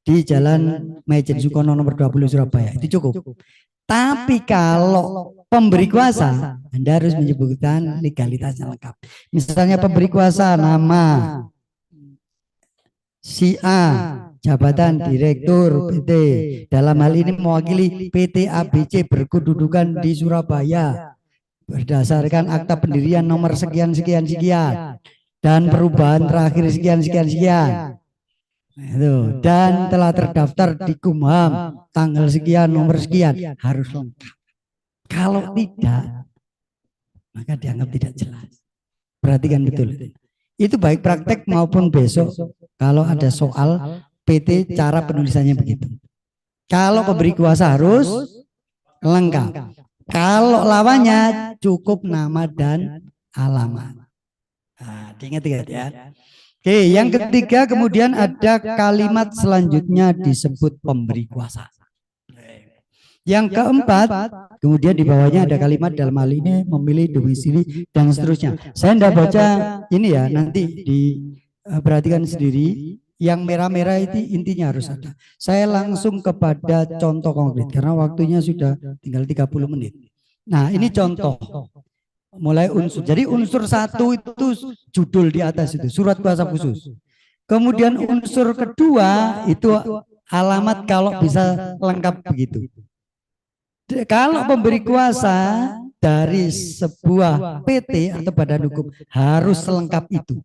di Jalan Maijen Sukono nomor 20 Surabaya. Itu cukup. Tapi kalau pemberi kuasa, Anda harus menyebutkan legalitasnya lengkap. Misalnya pemberi kuasa nama si A, jabatan direktur PT, dalam hal ini mewakili PT ABC berkedudukan di Surabaya berdasarkan akta pendirian nomor sekian dan perubahan terakhir sekian. Itu, dan telah terdaftar di Kumham tanggal sekian nomor sekian, harus lengkap. Kalau tidak, maka dianggap tidak jelas. Perhatikan betul. Itu baik praktek maupun besok kalau ada soal PT cara penulisannya begitu. Kalau pemberi kuasa harus lengkap. Kalau lawannya cukup nama dan alamat. Nah, diingat-ingat ya. Oke, yang ketiga kemudian ada kalimat selanjutnya disebut pemberi kuasa. Yang keempat, kemudian di bawahnya ada kalimat dalam hal ini memilih domisili dan seterusnya. Saya tidak baca ini ya, nanti diperhatikan sendiri. Yang merah-merah itu intinya harus ada. Saya langsung kepada contoh konkret karena waktunya sudah tinggal 30 menit. Nah, ini contoh. Mulai unsur. Jadi unsur 1 itu judul di atas itu, surat kuasa khusus. Kemudian unsur kedua itu alamat kalau bisa lengkap begitu. Kalau pemberi kuasa dari sebuah PT atau badan hukum harus selengkap itu.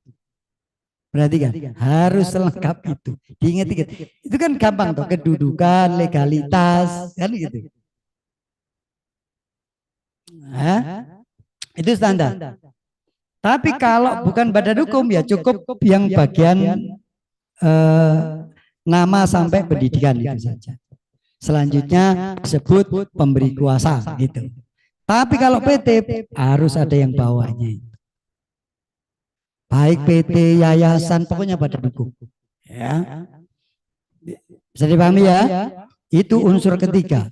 Perhatikan, harus selengkap itu. Diingat-ingat. Itu kan gampang tuh, kedudukan, legalitas, kan gitu. Nah, itu standar. Tapi kalau bukan badan hukum ya cukup yang bagian nama sampai pendidikan itu saja. Selanjutnya disebut pemberi kuasa gitu. Tapi kalau PT harus ada yang bawahnya. Baik PT, yayasan, pokoknya badan hukum. Ya. Bisa dipahami ya? Itu unsur ketiga.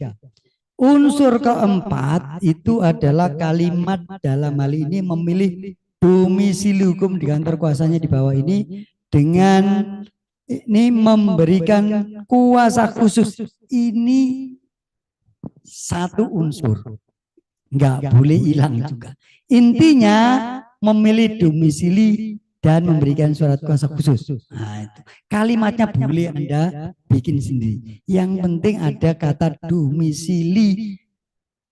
Unsur keempat itu adalah kalimat dalam hal ini memilih domisili hukum di kantor kuasanya di bawah ini dengan ini memberikan kuasa khusus. Ini satu unsur, nggak boleh hilang juga. Intinya memilih domisili dan memberikan surat kuasa khusus. Nah, itu. Kalimatnya boleh Anda bikin sendiri. Yang penting ada kata domisili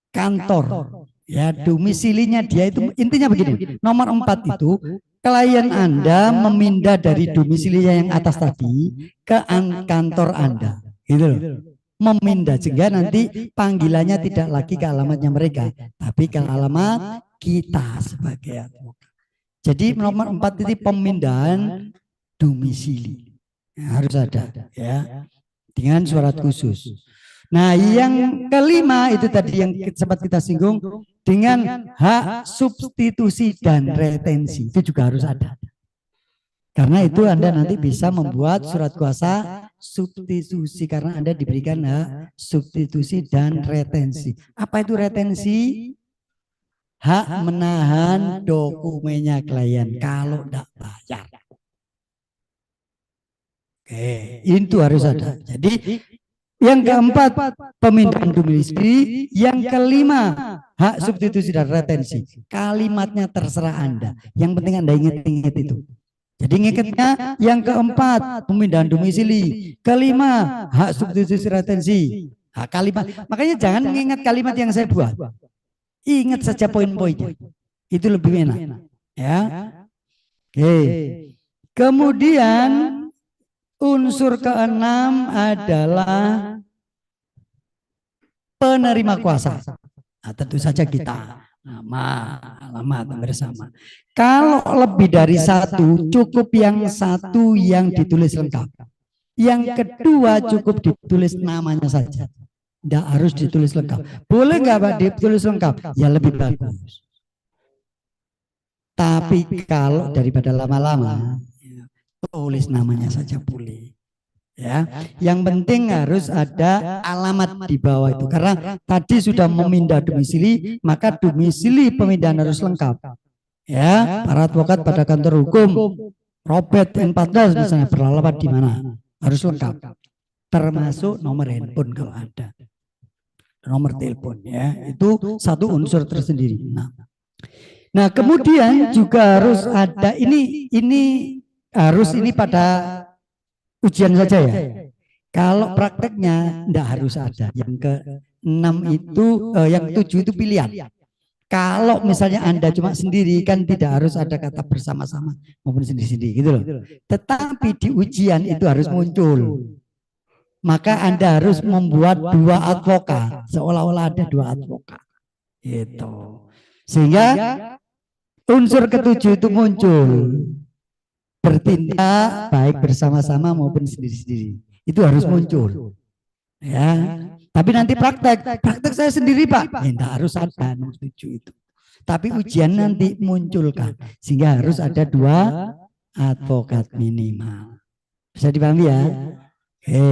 kantor. Ya, domisilinya dia itu intinya begini. Nomor 4 itu klien Anda memindah dari domisilinya yang atas tadi ke kantor Anda. Gitu loh. Memindah sehingga nanti panggilannya tidak lagi ke alamatnya mereka, tapi ke alamat kita sebagai advokat. Jadi nomor 4 itu pemindahan domisili. Harus ada ya. Dengan surat khusus. Nah, yang kelima itu tadi yang sempat kita singgung dengan hak substitusi dan retensi itu juga harus ada. Karena itu Anda nanti bisa membuat surat kuasa substitusi karena Anda diberikan hak substitusi dan retensi. Apa itu retensi? Hak menahan dokumennya klien kalau tidak bayar. Oke, itu harus ada. Jadi yang keempat pemindahan domisili, yang kelima hak substitusi dan retensi. Kalimatnya terserah Anda. Yang penting Anda ingat-ingat itu. Jadi ingatnya yang keempat pemindahan domisili, kelima hak substitusi retensi. Nah, kalimat, makanya jangan mengingat kalimat yang saya buat. Ingat saja poin-poinnya. Itu lebih enak. Ya. Oke. Kemudian unsur keenam adalah penerima kuasa. Nah, tentu saja kita nama, alamat bersama. Kalau lebih dari satu, cukup yang satu yang ditulis lengkap. Yang kedua cukup ditulis namanya saja. Tidak harus ditulis lengkap. Boleh nggak Pak ditulis lengkap? Ya lebih bagus. Tapi kalau daripada lama-lama, tulis namanya saja boleh. Ya, yang penting harus ada alamat di bawah itu karena tadi sudah memindah domisili, maka domisili pemindahan harus lengkap. Ya, para advokat pada kantor hukum Robert N14 misalnya beralamat di mana harus lengkap, termasuk nomor handphone kalau ada, nomor telepon ya, itu satu unsur tersendiri. Nah kemudian juga harus ada ini harus ini pada ujian saja ya. Kalau prakteknya tidak harus ada. Yang ke-6 itu, yang 7 itu pilihan. Kalau misalnya Anda cuma sendiri kan tidak harus ada kata bersama-sama maupun sendiri-sendiri gitu loh. Tetapi di ujian itu harus muncul. Maka Anda harus membuat 2 advokat, seolah-olah ada 2 advokat. Gitu. Sehingga unsur ke-7 itu muncul. Bertindak baik bersama-sama maupun sendiri-sendiri itu harus muncul ya. Tapi nanti praktek saya sendiri Pak, tidak harus ada nomor 7 itu. Tapi ujian nanti munculkan sehingga harus ada 2 advokat minimal. Bisa dipahami ya? Oke.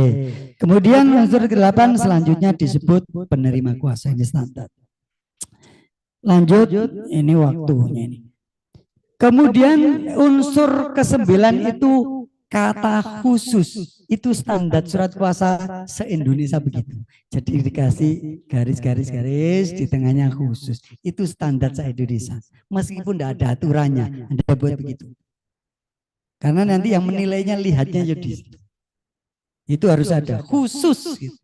Kemudian unsur ke-8 selanjutnya disebut penerima kuasa, ini standar. Lanjut, ini waktunya ini. Kemudian unsur ke-9 itu kata khusus. Itu standar surat kuasa se-Indonesia begitu. Jadi dikasih garis-garis di tengahnya khusus. Itu standar se-Indonesia. Meskipun tidak ada aturannya, Anda buat begitu. Karena nanti yang menilainya lihatnya jadi itu harus ada khusus gitu.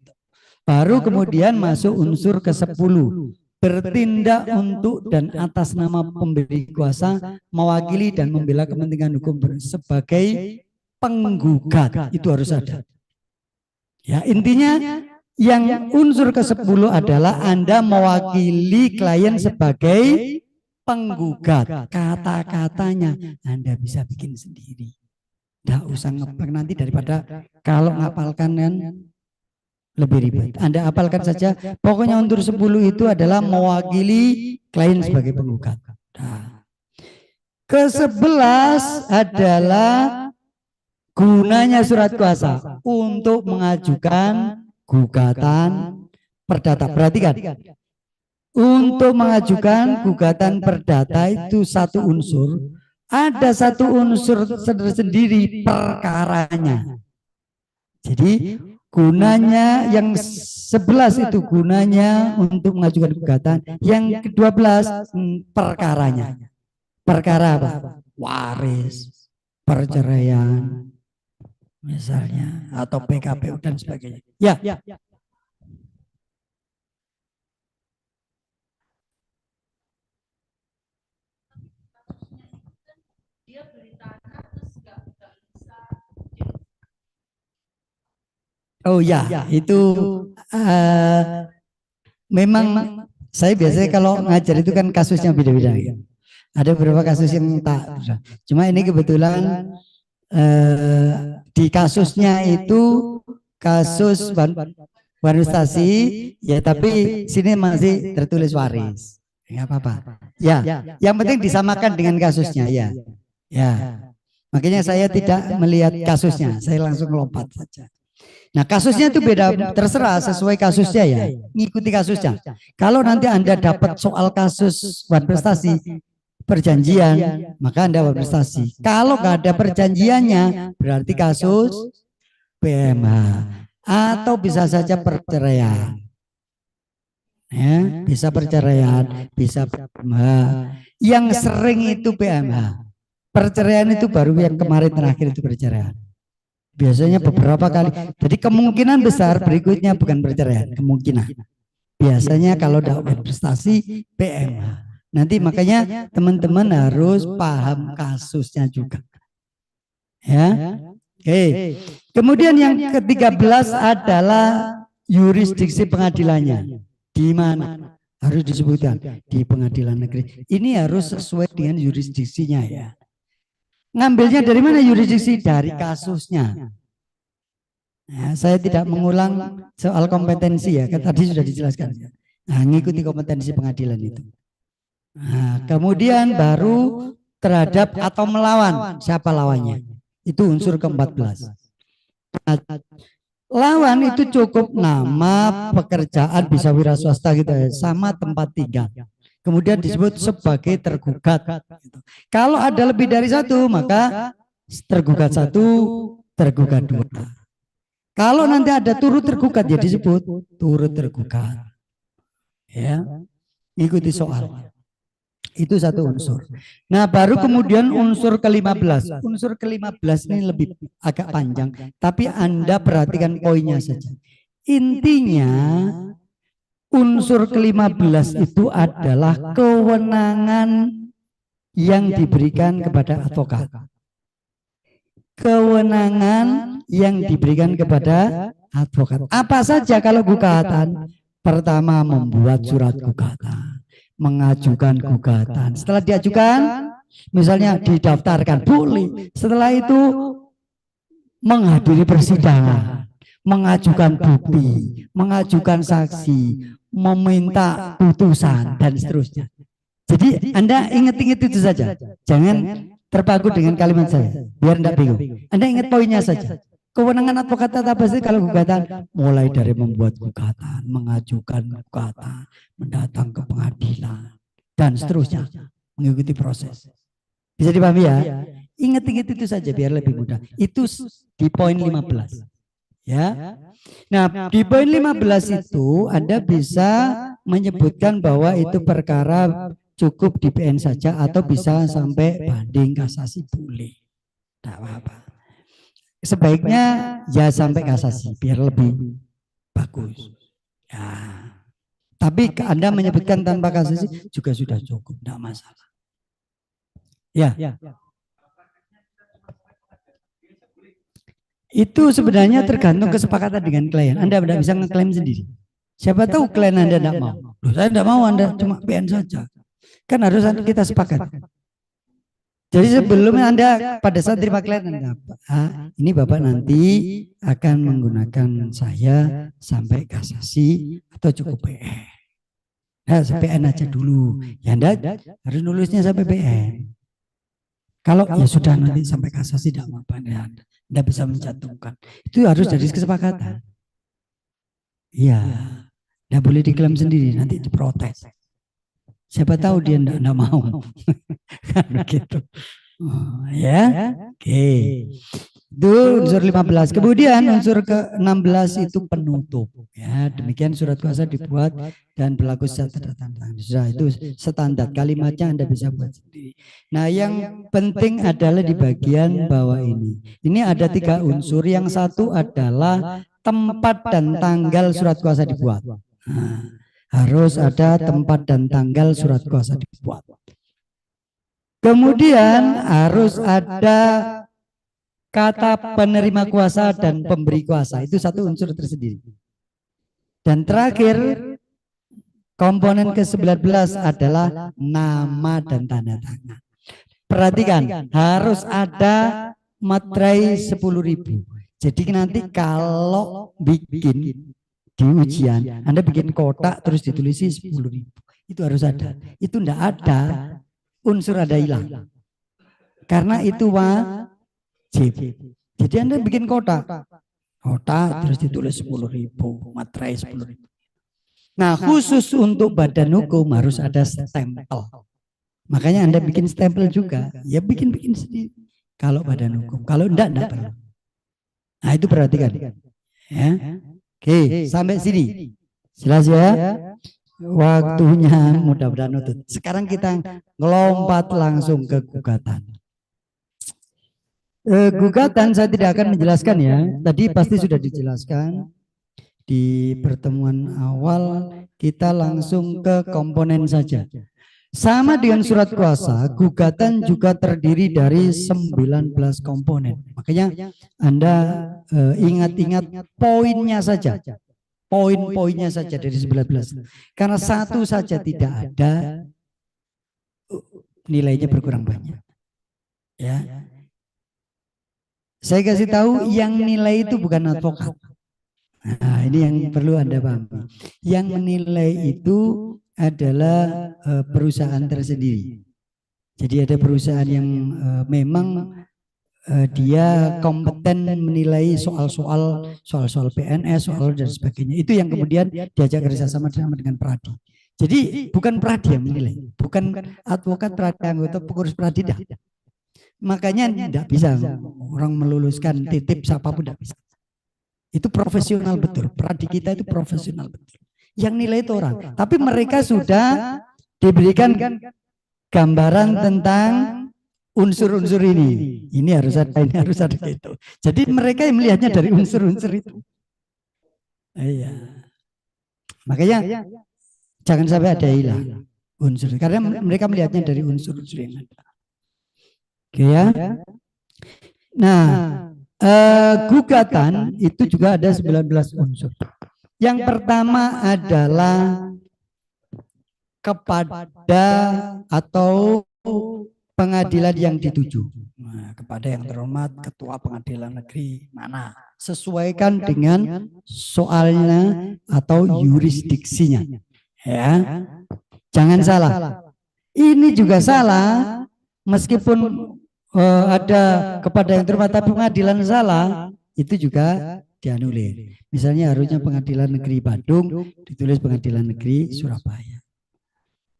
Baru kemudian masuk unsur ke-10, bertindak untuk dan atas nama pemberi kuasa mewakili dan membela kepentingan hukum sebagai penggugat, itu harus ada. Ya, intinya yang unsur ke-10 adalah Anda mewakili klien sebagai penggugat. Kata-katanya Anda bisa bikin sendiri. Tidak usah ngepek nanti, daripada kalau ngapalkan kan lebih ribet. Anda hafalkan saja. Pokoknya unsur 10 itu adalah mewakili klien sebagai penggugat. Nah, ke-11 adalah gunanya surat kuasa untuk mengajukan gugatan perdata. Perhatikan, untuk mengajukan gugatan perdata itu satu unsur, ada satu unsur tersendiri perkaranya. Jadi gunanya yang 11 itu gunanya untuk mengajukan gugatan, yang ke-12 perkaranya. Perkara apa? Waris, perceraian misalnya, atau PKPU dan sebagainya. Ya. Oh ya, itu memang saya biasanya kalau ngajar itu kan kasusnya beda-beda. Ya. Ada beberapa kasus yang tak. Cuma ini kebetulan di kasusnya itu kasus wanustasi, ya tapi sini masih tertulis waris. Enggak apa-apa. Ya, yang penting disamakan dengan kasusnya ya. Ya. Makanya saya tidak melihat kasusnya, saya langsung lompat saja. Nah, kasusnya itu beda, terserah sesuai kasusnya ya, ngikuti kasusnya. Kalau nanti Anda dapat soal kasus prestasi perjanjian, maka Anda prestasi. Kalau nggak ada perjanjiannya, berarti kasus PMH atau bisa saja perceraian. Ya, bisa perceraian, bisa PMH. Yang sering itu PMH. Perceraian itu baru yang kemarin terakhir itu perceraian. Biasanya beberapa kali. Jadi kemungkinan besar berikutnya bukan perceraian, kemungkinan. Biasanya kalau dakwah prestasi PMH. Nanti makanya teman-teman harus paham kasusnya juga. Ya. Oke. Kemudian yang ke-13 adalah yurisdiksi pengadilannya. Di mana? Harus disebutkan di pengadilan negeri. Ini harus sesuai dengan yurisdiksinya ya. Ngambilnya dari mana yurisdiksi? Dari kasusnya. Nah, saya tidak mengulang soal kompetensi ya, kan tadi sudah dijelaskan. Nah, ngikuti kompetensi pengadilan itu. Nah, kemudian baru terhadap atau melawan, siapa lawannya? Itu unsur ke-14. Nah, lawan itu cukup nama, pekerjaan, bisa wira swasta gitu ya, sama tempat tinggal. Kemudian disebut sebagai tergugat. Kalau ada lebih dari satu, maka tergugat satu, tergugat dua. Kalau nanti ada turut tergugat, ya disebut turut tergugat. Ya, ikuti soal. Itu satu unsur. Nah, baru kemudian unsur ke-15. Unsur ke-15 ini lebih agak panjang, tapi Anda perhatikan poinnya saja. Intinya, unsur ke-15 itu adalah kewenangan yang diberikan kepada advokat. Kewenangan yang diberikan kepada advokat. Apa saja kalau gugatan? Pertama, membuat surat gugatan, mengajukan gugatan. Setelah diajukan, misalnya didaftarkan, boleh. Setelah itu menghadiri persidangan, mengajukan bukti, mengajukan saksi, meminta putusan dan seterusnya. Jadi Anda ingat-ingat itu saja. Jangan terpaku dengan kalimat saya, biar tidak bingung. Anda ingat poinnya saja. Kewenangan advokat apa sih kalau gugatan? Mulai dari membuat gugatan, mengajukan gugatan, mendatang ke pengadilan, dan seterusnya. Mengikuti proses. Bisa dipahami ya? Ingat-ingat itu saja biar lebih mudah. Itu di poin 15. Ya. Nah, di poin 15 itu Anda bisa menyebutkan bahwa itu perkara cukup di PN saja atau bisa sampai banding kasasi boleh. Tidak apa-apa. Sebaiknya ya sampai kasasi biar lebih bagus. Ya. Tapi Anda menyebutkan tanpa kasasi juga sudah cukup, tidak masalah. Ya. Itu sebenarnya tergantung kesepakatan dengan klien. Anda tidak bisa ngeklaim sendiri. Siapa tahu klien Anda tidak mau. Loh, saya tidak mau, Anda cuma PN saja. Kan harus kita sepakat. Jadi sebelumnya Anda pada saat terima klien Anda, ini Bapak nanti akan menggunakan saya sampai kasasi atau cukup PN. Nah, PN aja dulu. Ya Anda harus nulisnya sampai PN. Kalau ya sudah nanti sampai kasasi tidak apa-apa, Anda bisa mencantumkan. Itu harus dari kesepakatan. Iya, tidak boleh diklaim sendiri, nanti diprotes. Siapa tahu dia tidak mau. Kan begitu. Oh, ya. Oke. Itu unsur 15. Kemudian unsur ke-16 itu penutup. Ya, demikian surat kuasa dibuat dan berlaku secara tanda tangan. Sudah itu standar, kalimatnya Anda bisa buat sendiri. Nah, yang penting adalah di bagian bawah ini. Ini ada 3 unsur. Yang satu adalah tempat dan tanggal surat kuasa dibuat. Nah, harus ada tempat dan tanggal surat kuasa dibuat. Kemudian harus ada kata penerima kuasa dan pemberi kuasa. Itu satu unsur tersendiri. Dan terakhir, komponen ke-19 adalah nama dan tanda tangan. Perhatikan, harus ada materai 10.000. Jadi nanti kalau bikin di ujian, Anda bikin kotak terus ditulisi 10.000. Itu harus ada. Itu enggak ada, unsur ada hilang. Karena itu wajib. Jadi Anda bikin kotak terus ditulis 10.000, materai 10.000. Nah, khusus untuk badan hukum harus ada stempel. Makanya Anda bikin stempel juga. Ya bikin sendiri. Kalau badan hukum, kalau enggak perlu. Nah, itu perhatikan. Ya. Oke, sampai sini. Jelas ya? Waktunya mudah-mudahan nutut. Sekarang kita ngelompat langsung ke gugatan. Gugatan saya tidak akan menjelaskan ya. Tadi pasti sudah dijelaskan. Di pertemuan awal kita langsung ke komponen saja. Sama dengan surat kuasa, gugatan juga terdiri dari 19 komponen. Makanya Anda ingat-ingat poinnya saja. Poin-poinnya saja dari 19. Karena satu saja tidak ada, nilainya berkurang banyak. Ya. Saya kasih tahu yang nilai itu bukan advokat. Nah, ini yang perlu Anda pahami. Yang menilai itu adalah perusahaan tersendiri. Jadi ada perusahaan yang memang dia kompeten menilai soal-soal PNS, soal dan sebagainya. Itu yang kemudian diajak kerjasama dengan Pradi. Jadi bukan Pradi yang menilai, bukan advokat Pradi, anggota pengurus Pradi dah. Makanya tidak bisa orang meluluskan titip siapapun tidak bisa. Itu profesional betul. Pradi kita itu profesional betul. Yang nilai itu orang, tapi mereka sudah diberikan gambaran tentang unsur-unsur ini. Ini harus ada, ini harus ada gitu. Jadi mereka yang melihatnya dari unsur-unsur itu. Iya. Makanya jangan sampai ada hilang unsur, karena mereka melihatnya dari unsur-unsur yang ada. Oke ya. Nah, gugatan itu juga ada 19 unsur. Yang pertama adalah kepada atau pengadilan yang dituju. Nah, kepada yang terhormat Ketua Pengadilan Negeri mana? Sesuaikan dengan soalnya atau yurisdiksinya. Ya. Jangan salah. Ini juga salah meskipun ada kepada yang terhormat tapi pengadilan salah, itu juga dianulir. Misalnya harusnya Pengadilan Negeri Bandung ditulis Pengadilan Negeri Surabaya.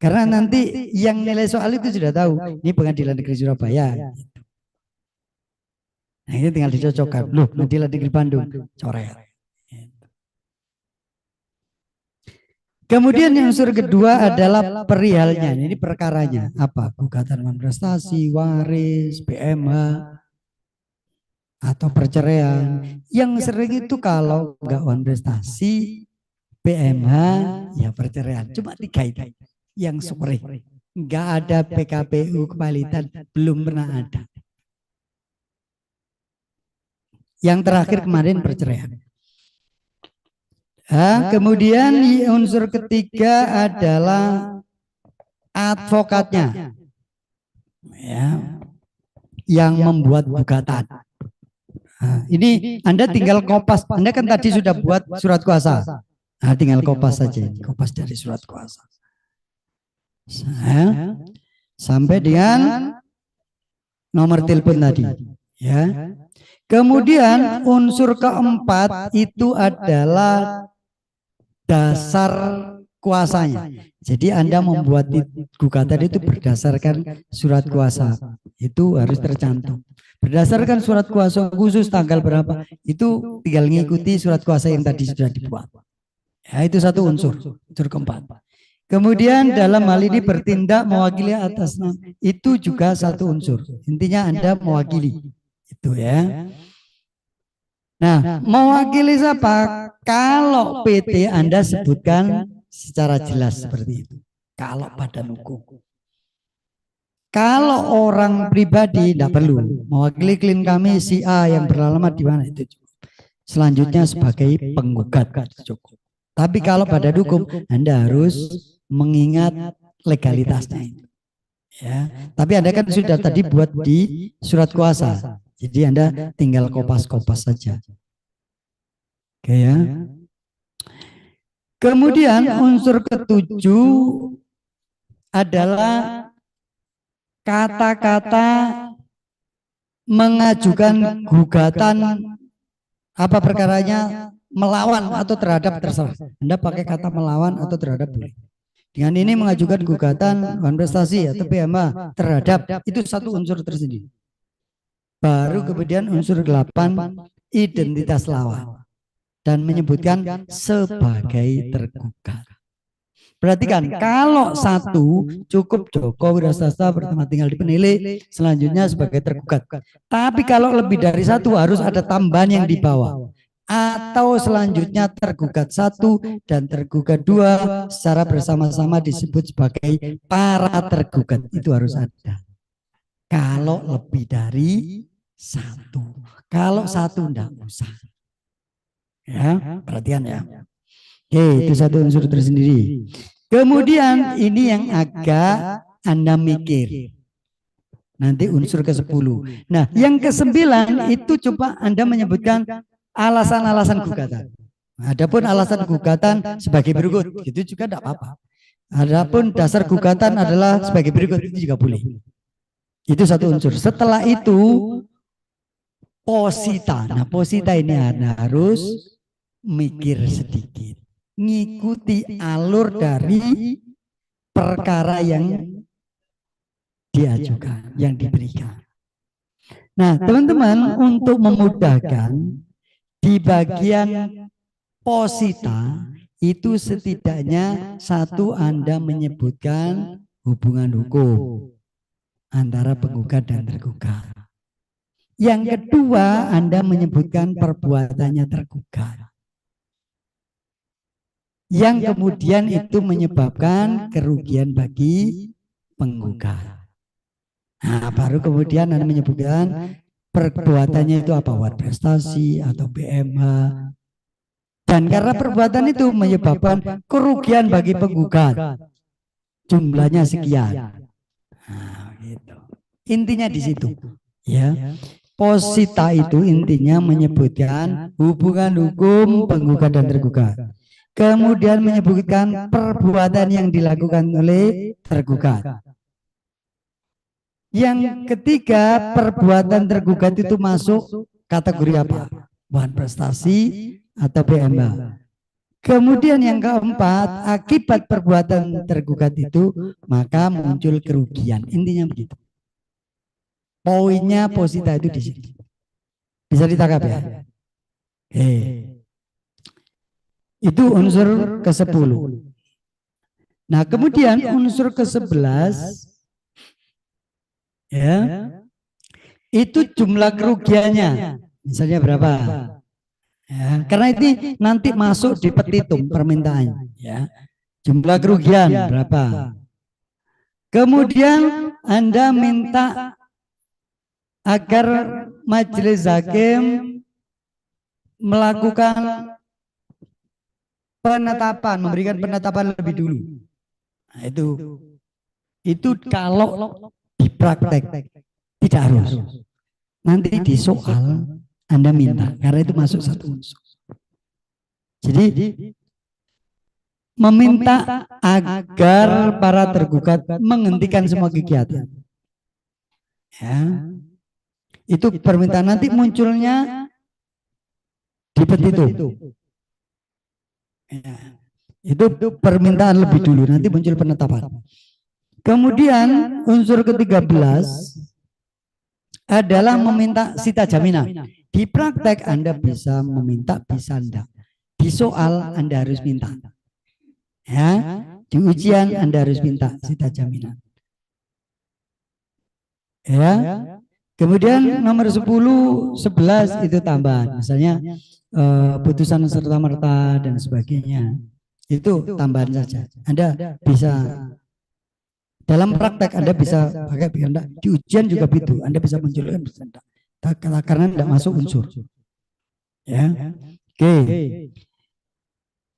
Karena nanti yang nilai soal itu sudah tahu, ini Pengadilan Negeri Surabaya. Nah, ini tinggal dicocokkan. Loh, Pengadilan Negeri Bandung, coret. Kemudian yang unsur kedua adalah perihalnya. Ini perkaranya apa? Gugatan prestasi, waris, PMH. atau perceraian. Yang sering itu kalau nggak wan prestasi, PMH, ya perceraian. Cuma 3 itu yang sore. Nggak ada PKPU kepalitan, belum pernah ada. Yang terakhir kemarin perceraian. Kemudian unsur ketiga adalah advokatnya, ya, yang membuat gugatan. Nah, ini Anda tinggal kopas. Anda kan tadi sudah buat surat kuasa. Nah, tinggal kopas saja, ini kopas dari surat kuasa. Sampai dengan nomor telepon tadi, ya. Kemudian unsur keempat itu adalah dasar kuasanya. Jadi Anda membuat gugatan itu berdasarkan surat kuasa. Itu harus tercantum. Berdasarkan surat kuasa khusus tanggal berapa, itu tinggal mengikuti surat kuasa yang tadi sudah dibuat. Ya, itu satu unsur keempat. Kemudian dalam hal ini bertindak mewakili atas nama, itu juga satu unsur. Intinya Anda mewakili. Itu ya. Nah, mewakili siapa? Kalau PT Anda sebutkan secara jelas seperti itu. Kalau badan hukum. Kalau orang pribadi tidak perlu. Mewakili klien kami si A yang beralamat di mana itu cukup. Selanjutnya sebagai penggugat cukup. Tapi kalau badan hukum Anda harus mengingat legalitasnya itu. Ya, tapi Anda kan sudah tadi buat di surat kuasa. Jadi Anda tinggal kopas-kopas saja. Oke ya. Kemudian unsur ketujuh adalah kata-kata mengajukan gugatan apa perkaranya melawan atau terhadap terserah. Anda pakai kata melawan atau terhadap boleh. Dengan ini mengajukan gugatan wan prestasi atau PMA terhadap, itu satu unsur tersendiri. Baru kemudian unsur 8 identitas lawan dan menyebutkan sebagai tergugat. Perhatikan, kalau satu cukup Joko Wiraswasta pertama tinggal di Penilai, selanjutnya sebagai tergugat. Tapi kalau lebih dari satu harus ada tambahan yang dibawa. Atau selanjutnya tergugat 1 dan tergugat 2 secara bersama-sama disebut sebagai para tergugat. Itu harus ada. Kalau lebih dari 1. Kalau 1 enggak usah. Ya, perhatian ya. Oke, itu satu unsur tersendiri. Kemudian ini yang agak Anda mikir. Nanti unsur ke-10. Nah, yang ke-9 itu coba Anda menyebutkan alasan-alasan gugatan. Adapun alasan gugatan sebagai berikut, itu juga tidak apa-apa. Adapun dasar gugatan adalah sebagai berikut, itu juga boleh. Itu satu unsur. Setelah itu posita. Nah, posita ini harus mikir sedikit. Ngikuti alur dari perkara yang diajukan, yang diberikan. Nah, teman-teman, untuk memudahkan di bagian posita itu setidaknya 1 Anda menyebutkan hubungan hukum antara penggugat dan tergugat. Yang kedua, Anda menyebutkan perbuatannya tergugat. Yang kemudian itu menyebabkan kerugian bagi penggugat. Nah, baru kemudian Anda menyebutkan perbuatannya itu apa, wan prestasi atau PMH. Dan karena perbuatan itu menyebabkan kerugian bagi penggugat, jumlahnya sekian. Nah, gitu. Intinya di situ, ya. Posita itu intinya menyebutkan hubungan hukum penggugat dan tergugat. Kemudian menyebutkan perbuatan yang dilakukan oleh tergugat. Yang ketiga, perbuatan tergugat itu masuk kategori apa? Wan prestasi atau PMA. Kemudian yang keempat, akibat perbuatan tergugat itu maka muncul kerugian. Intinya begitu. Poinnya posita itu di sini. Bisa ditangkap ya? Itu unsur ke-10. Nah, kemudian unsur ke-11 ya. Itu jumlah kerugiannya. Misalnya berapa? Ya, karena ini nanti masuk di petitum permintaan. Ya. Jumlah kerugian berapa? Kemudian Anda minta agar majelis hakim melakukan penetapan, memberikan penetapan lebih dulu. Nah, itu kalau di praktek tidak harus. Nanti di soal Anda minta, karena itu masuk satu unsur. Jadi meminta agar para tergugat menghentikan semua kegiatan. Ya. Itu permintaan, nanti munculnya di petitum. Ya. Itu permintaan lebih dulu, nanti muncul penetapan. Kemudian unsur ke-13 adalah meminta sita jaminan. Di praktek Anda bisa meminta, bisa enggak. Di soal Anda harus minta. Ya, di ujian Anda harus minta sita jaminan. Ya. Kemudian nomor 10, 11 itu tambahan. Misalnya putusan serta-merta dan sebagainya. Itu tambahan saja. Anda bisa dalam praktek Anda bisa pakai, di ujian juga begitu. Anda bisa munculkan karena tidak masuk unsur. Ya. Oke.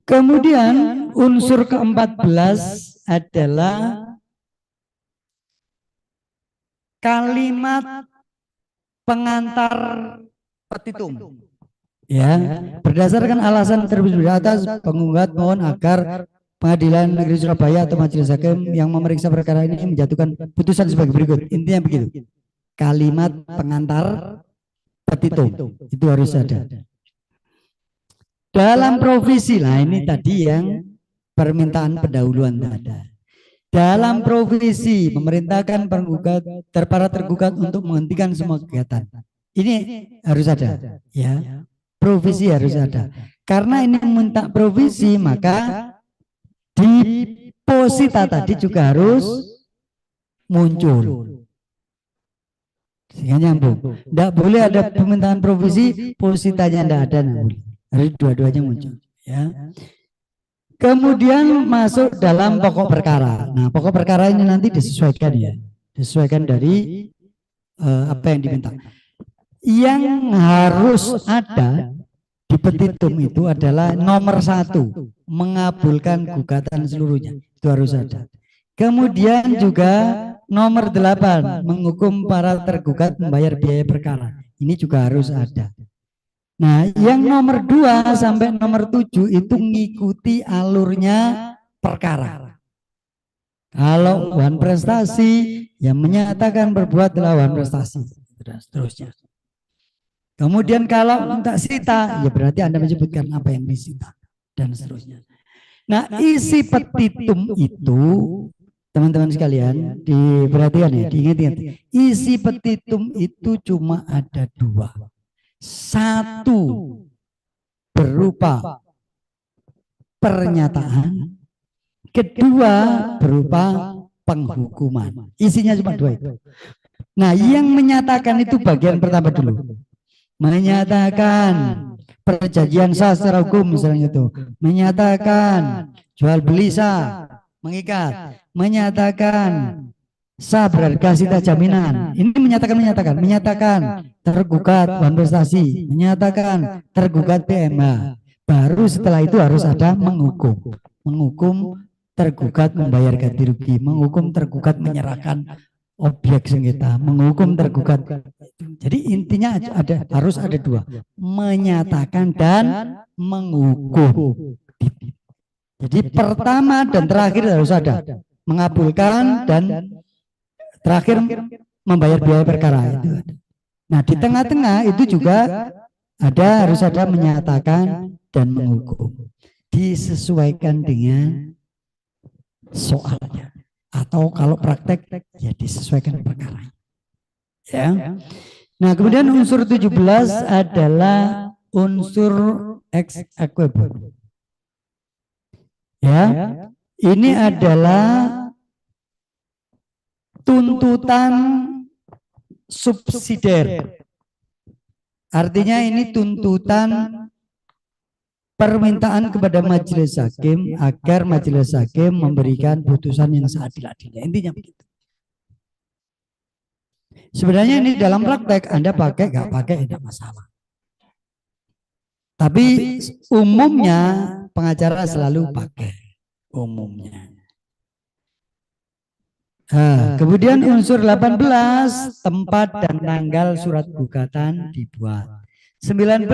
Kemudian unsur ke-14 adalah kalimat pengantar petitum. Ya, berdasarkan alasan terbit di atas, penggugat mohon agar Pengadilan Negeri Surabaya atau majelis hakim yang memeriksa perkara ini menjatuhkan putusan sebagai berikut. Intinya begitu. Kalimat pengantar petitum itu harus ada. Dalam provisi, lah ini tadi yang permintaan pendahuluan ada. Dalam provisi memerintahkan penggugat para tergugat untuk menghentikan semua kegiatan. Ini harus ada, ya. Provisi harus ada. Karena ini minta provisi, maka di posita tadi juga harus muncul. Sehingga nyambung. Tidak boleh ada permintaan provisi, positanya tidak ada. Harus dua-duanya muncul. Ya. Kemudian masuk dalam pokok perkara. Nah, pokok perkara ini nanti disesuaikan, ya. Disesuaikan dari apa yang diminta. Yang harus ada di petitum itu adalah nomor 1, mengabulkan gugatan seluruhnya. Itu harus ada. Kemudian juga nomor 8, menghukum para tergugat membayar biaya perkara. Ini juga harus ada. Nah, yang nomor 2 sampai nomor 7 itu ngikuti alurnya perkara. Kalau wan prestasi, yang menyatakan berbuat adalah wan prestasi. Dan seterusnya. Kemudian kalau minta sita, ya berarti Anda menyebutkan apa yang disita. Dan seterusnya. Nah, isi petitum itu, teman-teman sekalian, diperhatikan ya, diingat-ingat. Isi petitum itu cuma ada 2. 1 berupa pernyataan, kedua berupa penghukuman. Isinya cuma 2 itu. Nah, yang menyatakan itu bagian pertama dulu. Menyatakan perjanjian sah secara hukum misalnya itu. Menyatakan jual beli sah, mengikat. Menyatakan sah berharga sita jaminan. Ini menyatakan tergugat wan prestasi, menyatakan tergugat PMH. Baru setelah itu harus ada menghukum tergugat membayar ganti rugi, menghukum tergugat menyerahkan objek sengketa, menghukum tergugat. Jadi intinya harus ada 2, menyatakan dan menghukum. Jadi pertama dan terakhir harus ada, mengabulkan dan terakhir membayar biaya perkara itu. Nah, di tengah-tengah itu juga harus ada menyatakan dan menghukum. Disesuaikan dengan soalnya. Atau kalau praktek ya disesuaikan perkara. Ya. Nah, kemudian unsur 17 adalah unsur ex equo. Ya. Ini adalah tuntutan subsidiar. Artinya ini tuntutan permintaan kepada majelis hakim agar majelis hakim memberikan putusan yang seadil-adilnya. Intinya begitu. Sebenarnya ini dalam praktek Anda pakai nggak pakai tidak masalah. Tapi umumnya pengacara selalu pakai umumnya. Nah, kemudian unsur 18 tempat dan tanggal surat gugatan dibuat. 19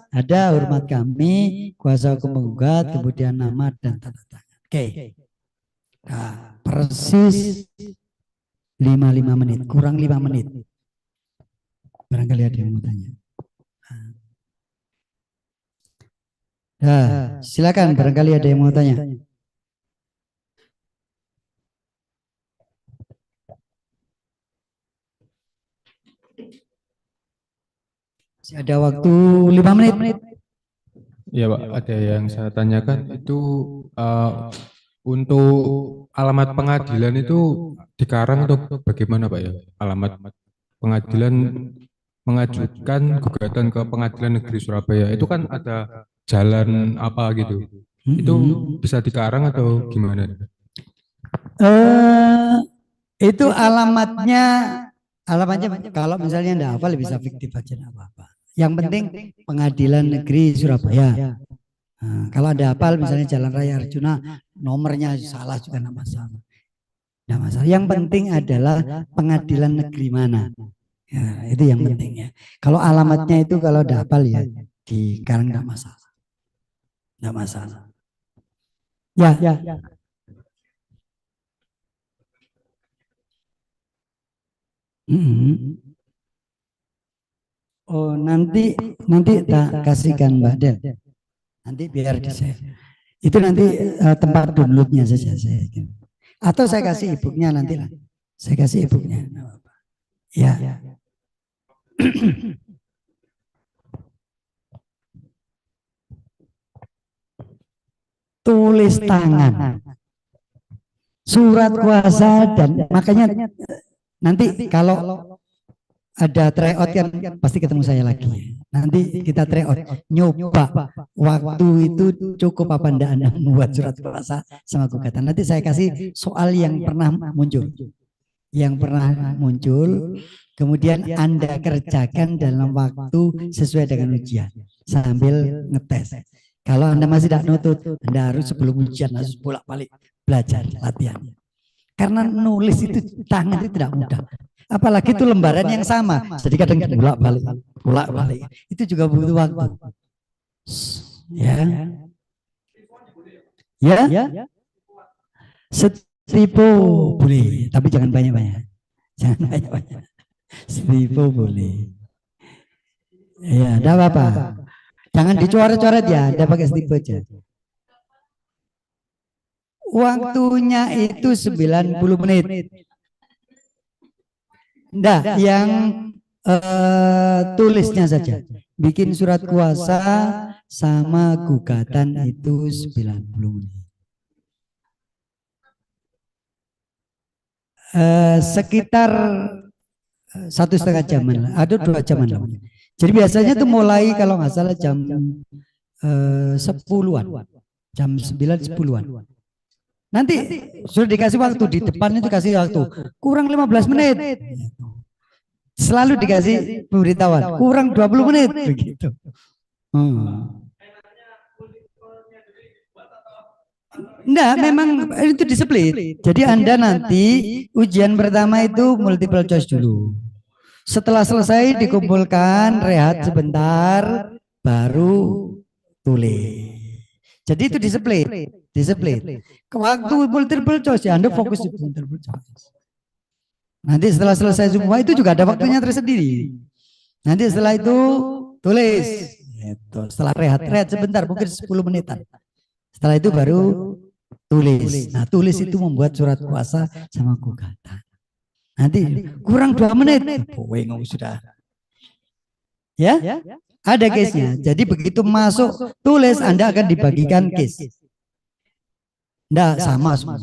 ada hormat kami, kuasa hukum menggugat, kemudian nama dan tanda tangan. Oke. Nah, persis 55 menit, kurang 5 menit. Barangkali ada yang mau tanya. Nah, silakan barangkali ada yang mau tanya. Masih ada waktu 5 menit. Ya Pak, ada yang saya tanyakan itu untuk alamat pengadilan itu dikarang atau bagaimana Pak ya? Alamat pengadilan mengajukan gugatan ke Pengadilan Negeri Surabaya itu kan ada jalan apa gitu. Itu bisa dikarang atau gimana? Itu alamatnya kalau misalnya enggak hafal bisa fiktif aja enggak apa-apa. Yang penting Pengadilan Negeri Surabaya. Nah, kalau ada hafal misalnya Jalan Raya Arjuna, nomornya salah juga enggak masalah. Enggak masalah. Yang penting adalah pengadilan negeri mana. Ya, itu yang penting ya. Kalau alamatnya itu kalau ada hafal ya dikarang enggak masalah. Enggak masalah. Ya. Oh, nanti tak kasihkan Mbak Del. Nanti biar di save. Itu nanti tempat downloadnya saja saya. Atau saya kasih e-booknya nanti lah. Saya kasih e-booknya. Ya. Tulis tangan. Surat kuasa dan makanya nanti kalau ada tryout kan pasti ketemu saya lagi. Nanti kita tryout, nyoba waktu itu cukup apa enggak Anda membuat surat kuasa sama gugatan. Nanti saya kasih soal yang pernah muncul. Yang pernah muncul, kemudian Anda kerjakan dalam waktu sesuai dengan ujian sambil ngetes. Kalau Anda masih tidak nutut, Anda harus sebelum ujian harus bolak-balik belajar latihannya. Karena nulis itu tangan itu tidak mudah. Apalagi itu lembaran yang sama. Jadi kadang bolak-balik. Itu juga butuh waktu. Ya. Setipu boleh, tapi jangan banyak-banyak. Jangan banyak-banyak. Setipu boleh. Ya, enggak apa-apa. Jangan dicoret-coret ya, Anda pakai setipu aja. Waktunya itu 90 menit. Enggak, yang tulisnya saja. Bikin surat kuasa sama gugatan itu 90 menit. Sekitar 1,5 jaman lah, ada 2 jaman lah. Jadi biasanya tuh mulai kalau nggak salah jam 10-an, jam 9-10-an. Nanti sudah dikasih waktu di depan itu kasih waktu kurang 15 menit. Selalu dikasih pemberitahuan kurang 20 menit begitu. Enggak, memang itu di-split. Jadi Anda nanti ujian pertama itu multiple choice dulu. Setelah selesai dikumpulkan, rehat sebentar, baru tulis. Jadi itu di-split. Waktu multiple choice ya Anda fokus di multiple choice. Nanti setelah selesai semua itu juga ada waktunya tersendiri. Nanti setelah itu tulis. Setelah rehat sebentar, mungkin 10 menitan. Setelah itu baru tulis. Nah, tulis itu membuat surat kuasa sama gugatan. Nanti kurang 2 menit. Sudah. Ya? Ada case-nya. Jadi begitu masuk tulis Anda akan dibagikan case. Enggak, sama semua.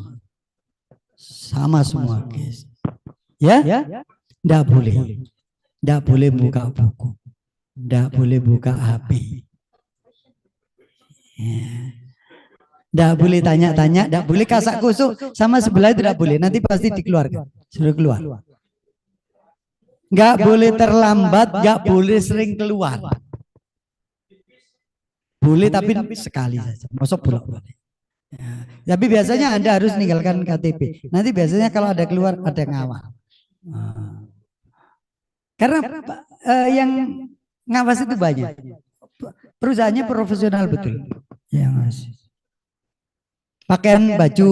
Sama semua case. Ya? Enggak boleh. Enggak boleh buka buku. Tidak boleh buka HP. Tidak boleh tanya-tanya, tidak boleh kasak kusuk sama sebelah, tidak boleh. Nanti pasti dikeluarkan. Suruh keluar. Nggak boleh terlambat, nggak boleh sering keluar. Boleh tapi sekali saja. Masuk bolak-balik. Ya. Tapi biasanya Anda harus meninggalkan KTP. Nanti biasanya kalau ada keluar ada ngawal. Karena yang ngawas itu banyak. Perusahaannya profesional betul. Ya Mas. Pakaian baju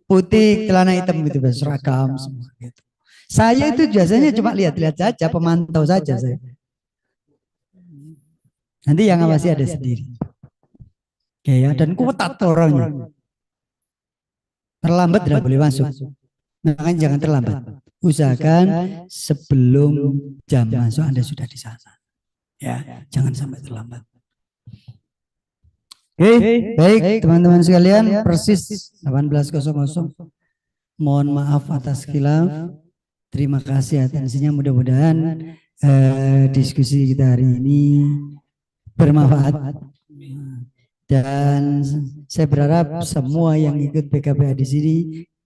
putih, celana hitam gitu, seragam semua gitu. Saya itu biasanya cuma lihat-lihat saja, pemantau saja saya. Nanti yang ngawasi ada sendiri. Oke ya, dan ketat orangnya. Terlambat tidak boleh masuk. Makanya jangan terlambat. Usahakan sebelum jam masuk Anda sudah di sana. Ya, jangan sampai terlambat. Oke, baik teman-teman sekalian, persis 18.00. Mohon maaf atas khilaf. Terima kasih atensinya, mudah-mudahan diskusi kita hari ini bermanfaat. Dan saya berharap semua yang ikut PKPA di sini,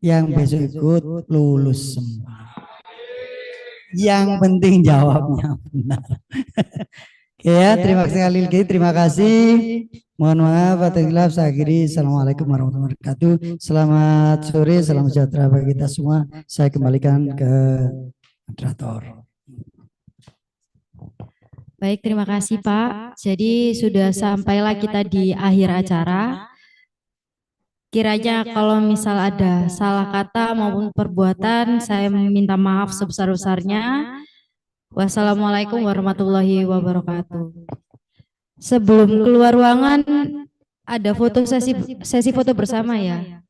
yang besok ikut lulus semua. Yang penting jawabnya benar. Oke ya, terima kasih sekali lagi, terima kasih. Mohon maaf atas khilaf, saya akhiri. Assalamualaikum warahmatullahi wabarakatuh. Selamat sore, salam sejahtera bagi kita semua. Saya kembalikan ke moderator. Baik, terima kasih Pak. Jadi sudah sampailah kita di akhir acara. Kiranya kalau misal ada salah kata maupun perbuatan, saya meminta maaf sebesar-besarnya. Wassalamualaikum warahmatullahi wabarakatuh. Sebelum keluar ruangan, ada foto sesi foto bersama ya.